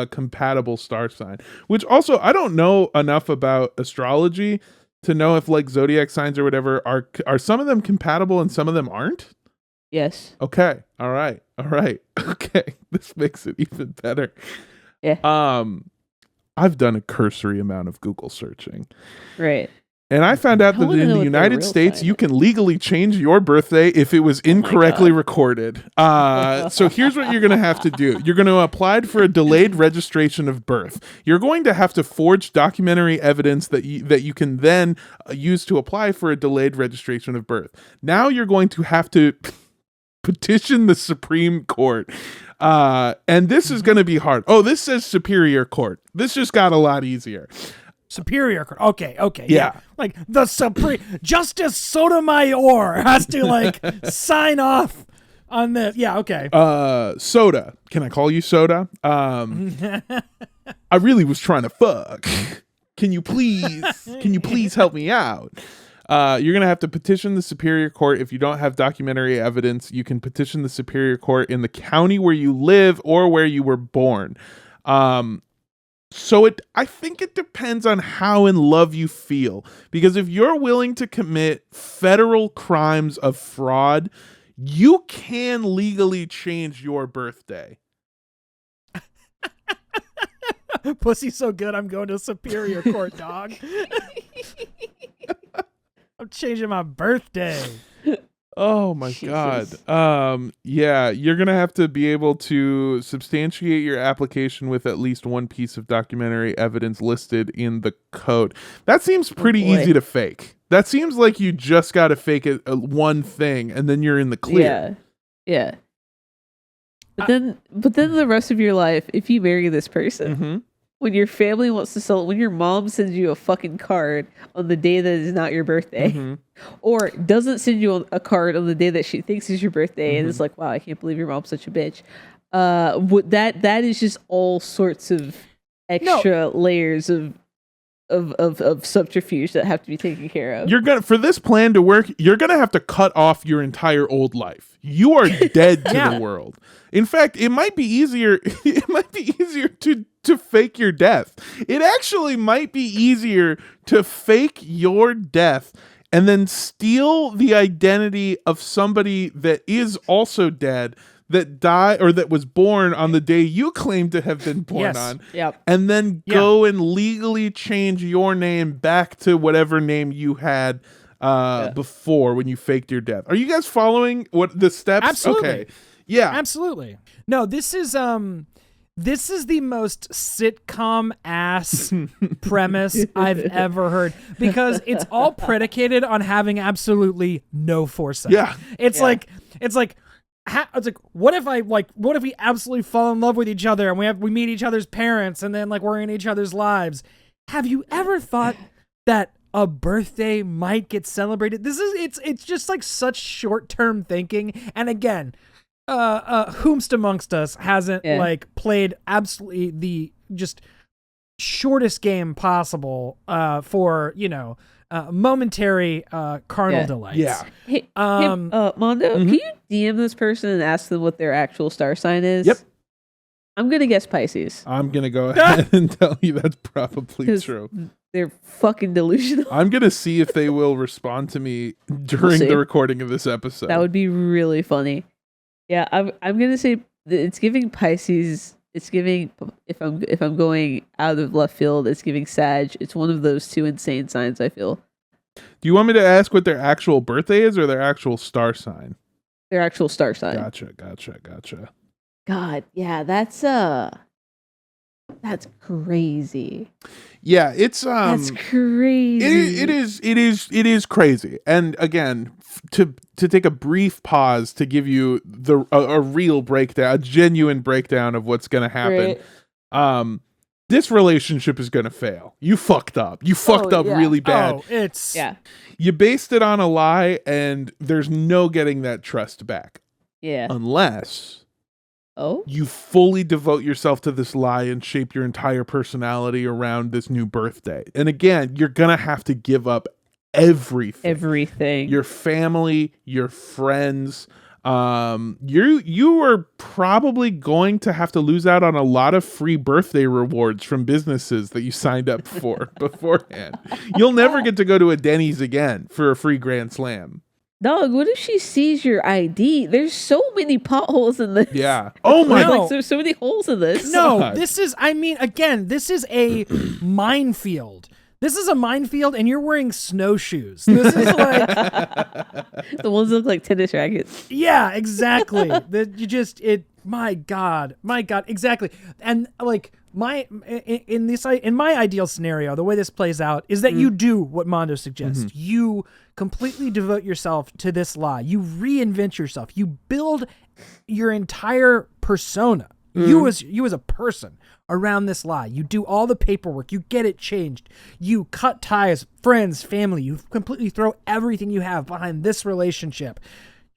compatible star sign, which also, I don't know enough about astrology to know if like zodiac signs or whatever are some of them compatible and some of them aren't. Yes. Okay. All right. Okay. This makes it even better. Yeah. I've done a cursory amount of Google searching. Right. And I found out that in the United States, you can legally change your birthday if it was incorrectly recorded. So here's what you're going to have to do. You're going to apply for a delayed registration of birth. You're going to have to forge documentary evidence that you can then use to apply for a delayed registration of birth. Now you're going to have to petition the Supreme Court. And this is going to be hard. Oh, this says Superior Court. This just got a lot easier. Superior Court. Okay. Yeah. Like the Supreme Justice Sotomayor has to like sign off on this. Yeah, okay. Soda. Can I call you Soda? I really was trying to fuck. Can you please help me out? You're going to have to petition the Superior Court. If you don't have documentary evidence, you can petition the Superior Court in the county where you live or where you were born. So I think it depends on how in love you feel. Because if you're willing to commit federal crimes of fraud, you can legally change your birthday. Pussy's so good, I'm going to Superior Court, dog. I'm changing my birthday. Oh my God. Yeah, you're going to have to be able to substantiate your application with at least one piece of documentary evidence listed in the code. That seems pretty easy to fake. That seems like you just got to fake it one thing and then you're in the clear. Yeah. But then the rest of your life, if you marry this person, when your family wants to sell, when your mom sends you a fucking card on the day that is not your birthday, or doesn't send you a card on the day that she thinks is your birthday, and it's like, wow, I can't believe your mom's such a bitch. That is just all sorts of extra layers of subterfuge that have to be taken care of. For this plan to work, you're gonna have to cut off your entire old life. You are dead to the world. In fact, it might be easier. It might be easier to fake your death. It actually might be easier to fake your death and then steal the identity of somebody that is also dead, that died or that was born on the day you claim to have been born on. Yep. And then go and legally change your name back to whatever name you had before when you faked your death. Are you guys following what the steps? Absolutely. Okay. Yeah. Absolutely. No, this is the most sitcom ass premise I've ever heard, because it's all predicated on having absolutely no foresight. Yeah. It's like what if we absolutely fall in love with each other and we meet each other's parents and then like we're in each other's lives. Have you ever thought that a birthday might get celebrated? It's just like such short-term thinking. And again, whomst amongst us hasn't like played absolutely the just shortest game possible for momentary carnal delights. Yeah. Hey, Mondo, can you DM this person and ask them what their actual star sign is? Yep. I'm gonna guess Pisces. I'm gonna go ahead and tell you that's probably true. They're fucking delusional. I'm gonna see if they will respond to me during the recording of this episode. That would be really funny. Yeah, I'm gonna say it's giving Pisces. It's giving, if I'm going out of left field, it's giving Sag. It's one of those two insane signs, I feel. Do you want me to ask what their actual birthday is or their actual star sign? Their actual star sign. Gotcha. God, yeah, that's crazy. Yeah, it's that's crazy. It is crazy. And again, to take a brief pause to give you a real breakdown, a genuine breakdown of what's going to happen. Right. This relationship is going to fail. You fucked up. You fucked up really bad. You based it on a lie, and there's no getting that trust back. Yeah. Unless you fully devote yourself to this lie and shape your entire personality around this new birthday. And again, you're going to have to give up everything. Your family, your friends. You are probably going to have to lose out on a lot of free birthday rewards from businesses that you signed up for beforehand. You'll never get to go to a Denny's again for a free Grand Slam. Dog, what if she sees your ID? There's so many potholes in this. Yeah. Oh my God. Like, there's so many holes in this. No, this is a minefield. This is a minefield, and you're wearing snowshoes. This is like the ones that look like tennis rackets. Yeah, exactly. My God, exactly. And like in my ideal scenario, the way this plays out is that you do what Mondo suggests. You completely devote yourself to this lie. You reinvent yourself. You build your entire persona. You as a person around this lie. You do all the paperwork. You get it changed. You cut ties, friends, family. You completely throw everything you have behind this relationship.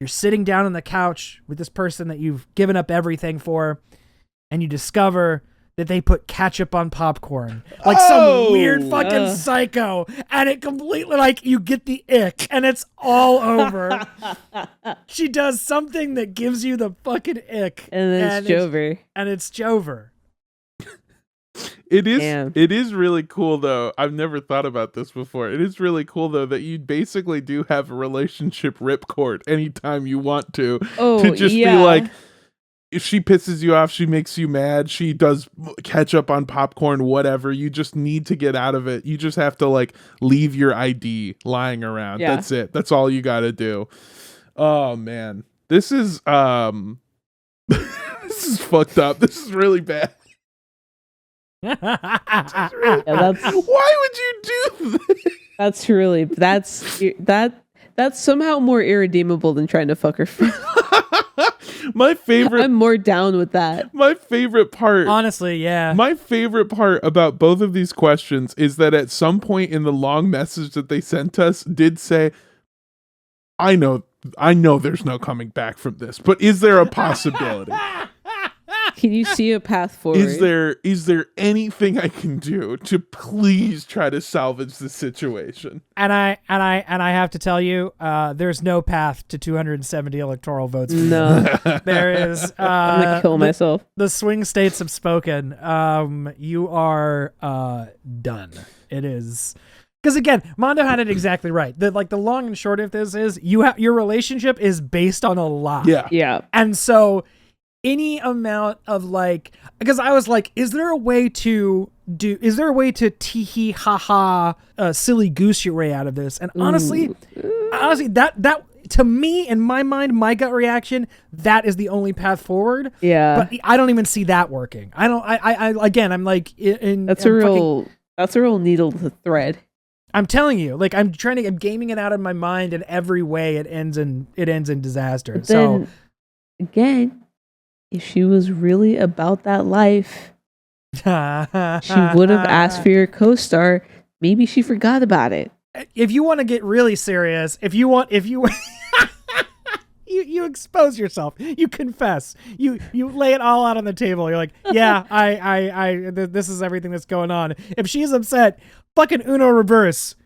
You're sitting down on the couch with this person that you've given up everything for, and you discover that they put ketchup on popcorn. Like some weird fucking psycho. And it completely, like, you get the ick, and it's all over. She does something that gives you the fucking ick. And then it's Jover. And it's Jover. It is really cool, though. I've never thought about this before. It is really cool, though, that you basically do have a relationship ripcord anytime you want to just be like, if she pisses you off, she makes you mad, she does ketchup on popcorn, whatever, you just need to get out of it. You just have to like leave your ID lying around. Yeah. That's it. That's all you got to do. Oh man, this is this is fucked up. This is really bad. Why would you do this? That's somehow more irredeemable than trying to fuck her friend. I'm more down with that. My favorite part, honestly, yeah. My favorite part about both of these questions is that at some point in the long message that they sent us did say, I know there's no coming back from this, but is there a possibility? Can you see a path forward? Is there anything I can do to please try to salvage the situation? And I have to tell you, there's no path to 270 electoral votes. No, there is. I'm gonna kill myself. The swing states have spoken. You are done. It is. Because again, Mondo had it exactly right. The long and short of this is your relationship is based on a lie. Yeah. And so any amount of like, because I was like, is there a way to tee ha ha silly goose your way out of this? And honestly, that to me, in my mind, my gut reaction, that is the only path forward. Yeah, but I don't even see that working. I again, I'm like, that's a real needle to thread. I'm telling you, like, I'm gaming it out in my mind, and every way it ends in disaster. But then, again, if she was really about that life, she would have asked for your co-star. Maybe she forgot about it. If you want to get really serious, if you you expose yourself, you confess, you lay it all out on the table. You're like, yeah, this is everything that's going on. If she's upset, fucking Uno reverse.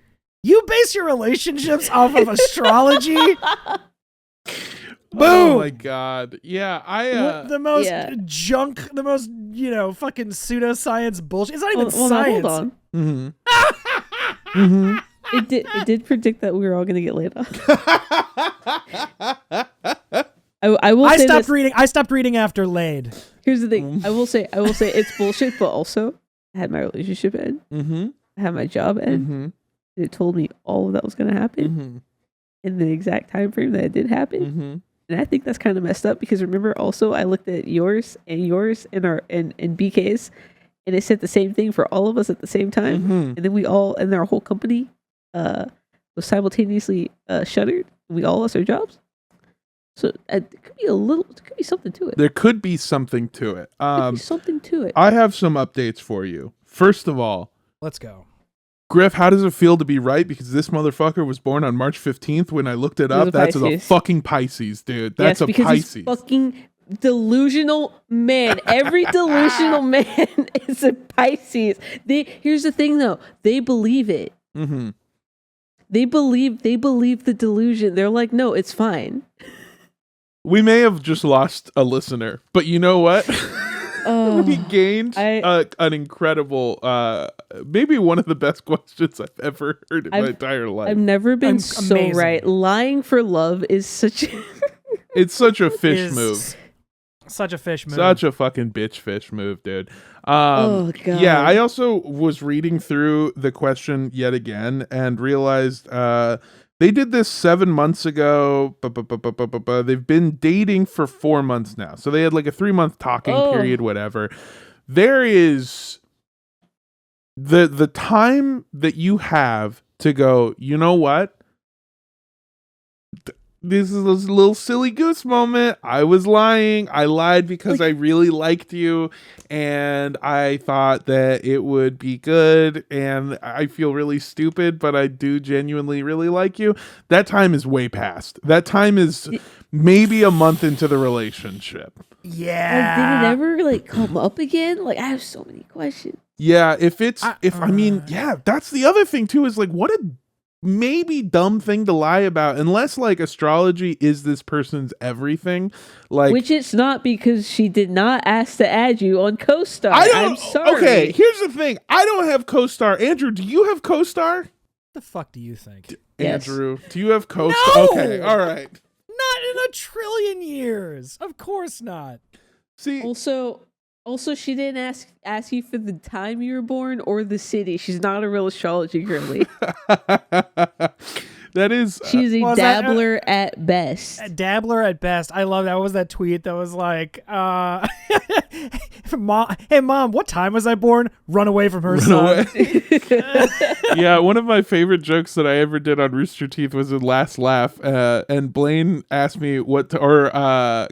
You base your relationships off of astrology? Boom! Oh my god. Yeah, the most junk, the most, fucking pseudoscience bullshit. It's not even science. Hold on. Mm-hmm. Mm-hmm. It did predict that we were all going to get laid off. I stopped reading after laid. Here's the thing. I will say it's bullshit, but also I had my relationship end. Mm-hmm. I had my job end. Mm-hmm. It told me all of that was going to happen mm-hmm. in the exact time frame that it did happen. Mm-hmm. And I think that's kind of messed up because remember also I looked at yours and BK's and it said the same thing for all of us at the same time. Mm-hmm. And then we all, and our whole company was simultaneously shuttered. We all lost our jobs. So it could be something to it. There could be something to it. Something to it. I have some updates for you. First of all, let's go. Griff, how does it feel to be right? Because this motherfucker was born on March 15th. When I looked it up, that's a fucking Pisces, dude. That's a Pisces. He's fucking delusional man. Every delusional man is a Pisces. Here's the thing, though. They believe it. Mm-hmm. They believe the delusion. They're like, no, it's fine. We may have just lost a listener, but you know what? We gained an incredible, maybe one of the best questions I've ever heard in my entire life. I've never been so amazing. Right. Lying for love is such it's such a fish move. Such a fish move. Such a fucking bitch fish move, dude. Oh, God. Yeah, I also was reading through the question yet again and realized they did this 7 months ago. They've been dating for 4 months now. So they had like a 3-month talking period, whatever. There is the time that you have to go, you know what? This is a little silly goose moment. I was lying. I lied because I really liked you and I thought that it would be good and I feel really stupid, but I do genuinely really like you. That time is way past. That time is maybe a month into the relationship. Yeah. Did it ever come up again? I have so many questions. Yeah, that's the other thing too is what a maybe dumb thing to lie about, unless astrology is this person's everything, which it's not, because she did not ask to add you on CoStar. I'm sorry. Okay, here's the thing. I don't have CoStar. Andrew, do you have CoStar? The fuck do you think? Andrew, do you have CoStar? No! Okay, all right. Not in a trillion years. Of course not. See, Also, she didn't ask you for the time you were born or the city. She's not a real astrology girly. That is... She's a dabbler at best. A dabbler at best. I love that. What was that tweet that was like, hey, Mom, what time was I born? Run away from her, son. Yeah, one of my favorite jokes that I ever did on Rooster Teeth was in Last Laugh, and Blaine asked me Kai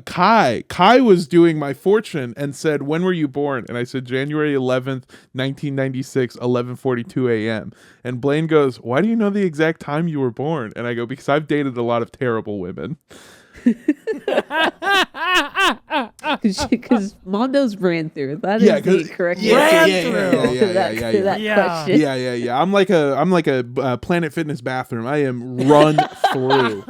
was doing my fortune and said, when were you born? And I said, January 11th, 1996, 11:42 a.m. And Blaine goes, why do you know the exact time you were born? And I go, because I've dated a lot of terrible women. Because Mondo's ran through. That is the correct answer to that question. Yeah. I'm like a Planet Fitness bathroom. I am run through.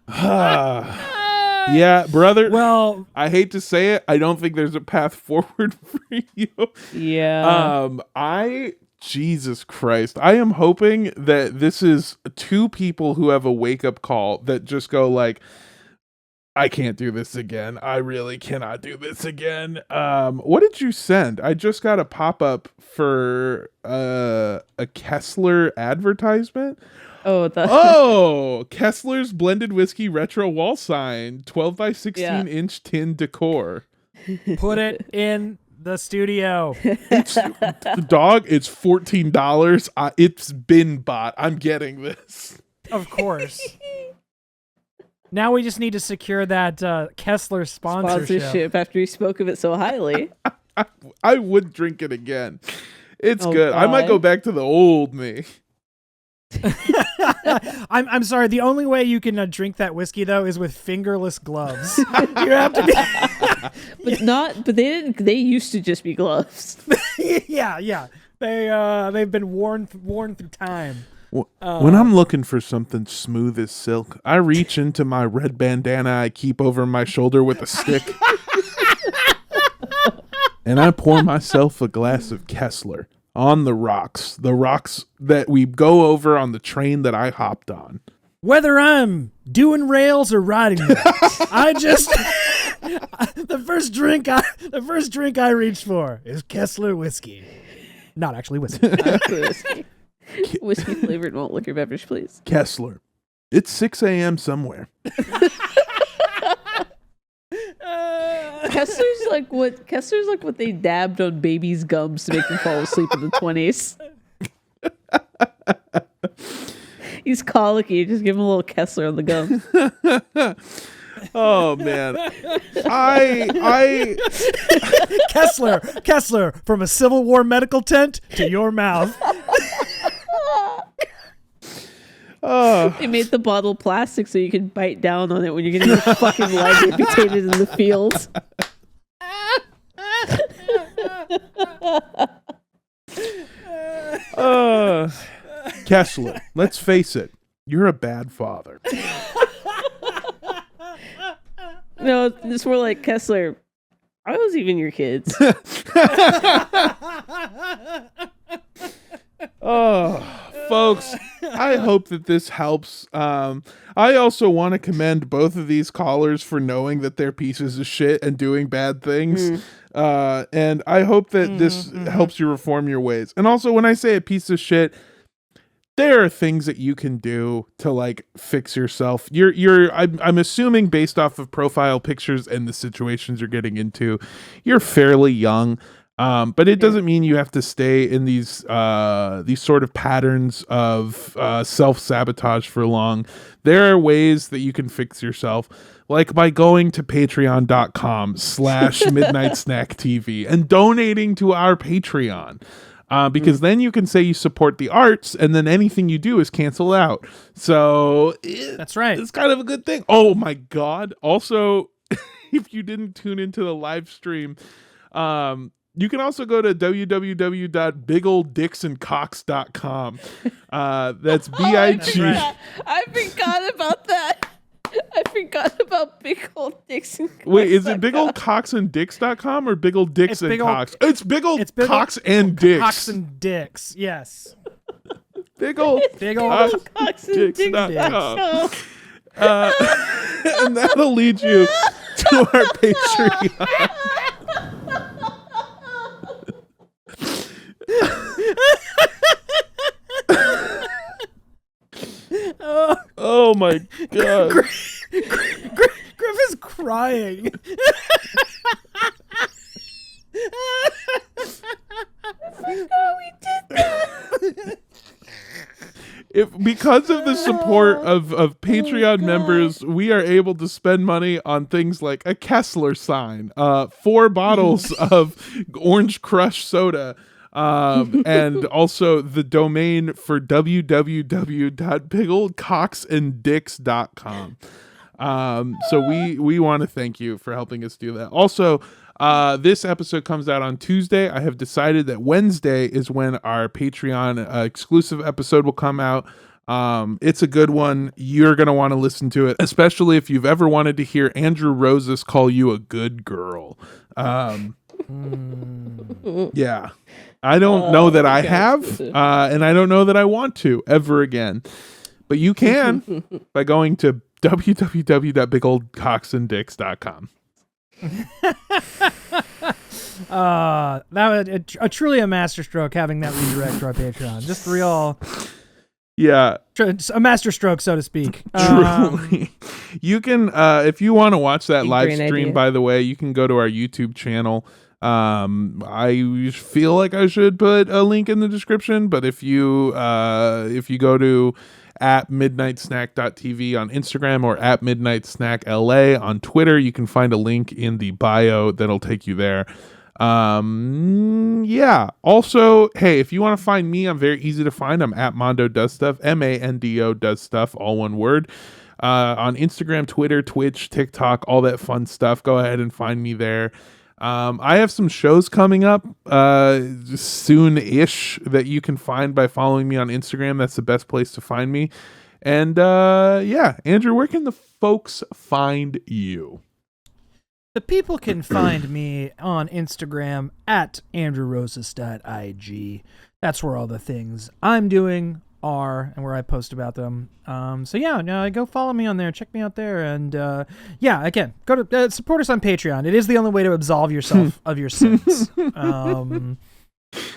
Yeah, brother. Well, I hate to say it. I don't think there's a path forward for you. Yeah. Jesus Christ. I am hoping that this is two people who have a wake-up call that just go I can't do this again. I really cannot do this again. What did you send? I just got a pop-up for a Kessler advertisement. Oh, Kessler's blended whiskey retro wall sign, 12 by 16 inch tin decor. Put it in the studio. It's $14. It's been bought. I'm getting this. Of course. Now we just need to secure that Kessler sponsorship after you spoke of it so highly. I would drink it again. It's good. God. I might go back to the old me. I'm sorry. The only way you can drink that whiskey though is with fingerless gloves. You have to be, but they didn't. They used to just be gloves. yeah. They've been worn through time. When I'm looking for something smooth as silk, I reach into my red bandana I keep over my shoulder with a stick, and I pour myself a glass of Kessler on the rocks that we go over on the train that I hopped on. Whether I'm doing rails or riding them, I just the first drink I reach for is Kessler whiskey. Not actually whiskey. Whiskey flavored malt liquor beverage, please. Kessler. It's 6 a.m. somewhere. Kessler's like what they dabbed on babies' gums to make them fall asleep in the 20s. He's colicky. Just give him a little Kessler on the gums. Oh man, I Kessler from a Civil War medical tent to your mouth. They made the bottle plastic so you can bite down on it when you're getting your fucking leg amputated in the field. Kessler, let's face it, you're a bad father. No, it's more like, Kessler, I was even your kids. Oh, folks, I hope that this helps. I also want to commend both of these callers for knowing that they're pieces of shit and doing bad things. And I hope that this helps you reform your ways. And also, when I say a piece of shit, there are things that you can do to like fix yourself. I'm assuming based off of profile pictures and the situations you're getting into, you're fairly young. But it doesn't mean you have to stay in these sort of patterns of self-sabotage for long. There are ways that you can fix yourself, like by going to patreon.com/midnightsnacktv and donating to our Patreon. Because then you can say you support the arts, and then anything you do is canceled out. So that's right. It's kind of a good thing. Oh my God. Also, if you didn't tune into the live stream, you can also go to www.bigolddixandcocks.com. That's B-I-G. I forgot about that. I forgot about Big Old Dicks and Cocks. Wait, is it bigoldcocksandDicks.com or Big Old Dicks and Cocks? It's Big Old Cocks and Dicks. Cocks and Dicks, yes. Big old Cocks and Dicks.com. And that'll lead you to our Patreon. Oh my God. Griff is crying. I forgot we did that. Because of the support of Patreon members, we are able to spend money on things like a Kessler sign, 4 bottles of Orange Crush soda, and also the domain for www.bigoldcocksanddicks.com. So we want to thank you for helping us do that. Also, this episode comes out on Tuesday. I have decided that Wednesday is when our Patreon exclusive episode will come out. It's a good one. You're going to want to listen to it, especially if you've ever wanted to hear Andrew Roses call you a good girl. Yeah. I don't know that I have, and I don't know that I want to ever again. But you can by going to www.bigoldcocksanddicks.com. That was truly a masterstroke having that redirect to our Patreon. Just real. Yeah. A masterstroke, so to speak. Truly. You can, if you want to watch that live stream, idea. by the way, you can go to our YouTube channel. I feel like I should put a link in the description, but if you go to @midnightsnack.tv on Instagram or @midnightsnackla on Twitter, you can find a link in the bio that'll take you there. Yeah. Also, hey, if you want to find me, I'm very easy to find. I'm @Mondo Does Stuff, MANDO Does Stuff, all one word. On Instagram, Twitter, Twitch, TikTok, all that fun stuff. Go ahead and find me there. I have some shows coming up soon-ish that you can find by following me on Instagram. That's the best place to find me. And yeah, Andrew, where can the folks find you? The people can find me on Instagram @AndrewRoses.ig. That's where all the things I'm doing are and where I post about them. So yeah, no, go follow me on there. Check me out there. And yeah, again, go to support us on Patreon. It is the only way to absolve yourself of your sins.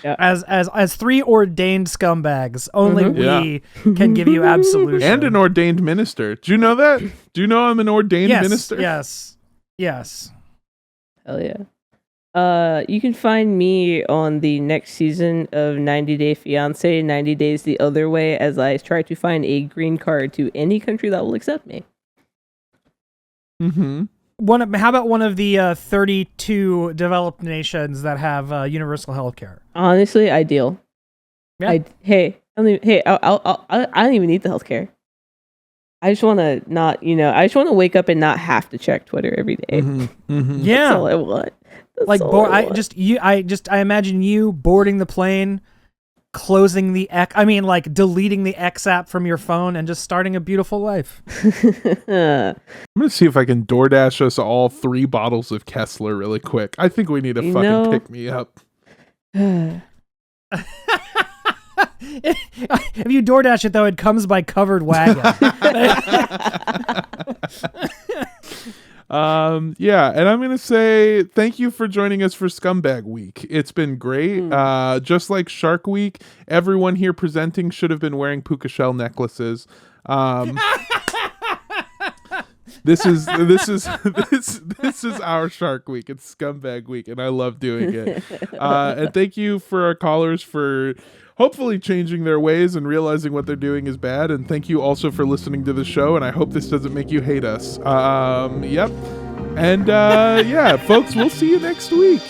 Yeah. As 3 ordained scumbags, only we can give you absolution. And an ordained minister. Do you know that? Do you know I'm an ordained minister? Yes. Hell yeah. You can find me on the next season of 90 Day Fiancé, 90 Days the Other Way, as I try to find a green card to any country that will accept me. Mm-hmm. How about one of the 32 developed nations that have universal health care? Honestly, ideal. Yeah. I don't even need the health care. I just want to I just want to wake up and not have to check Twitter every day. Mm-hmm. Mm-hmm. Yeah. That's all I want. I imagine you boarding the plane, closing the deleting the X app from your phone and just starting a beautiful life. I'm gonna see if I can DoorDash us all 3 bottles of Kessler really quick. I think we need to fucking pick me up. If you DoorDash it though, it comes by covered wagon. Yeah, and I'm gonna say thank you for joining us for Scumbag Week. It's been great. Just like Shark Week, everyone here presenting should have been wearing puka shell necklaces. This is our Shark Week. It's Scumbag Week, and I love doing it. And thank you for our callers for hopefully changing their ways and realizing what they're doing is bad. And thank you also for listening to the show. And I hope this doesn't make you hate us. Yep. And yeah, folks, we'll see you next week.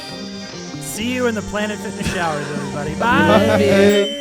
See you in the Planet Fitness showers, everybody. Bye.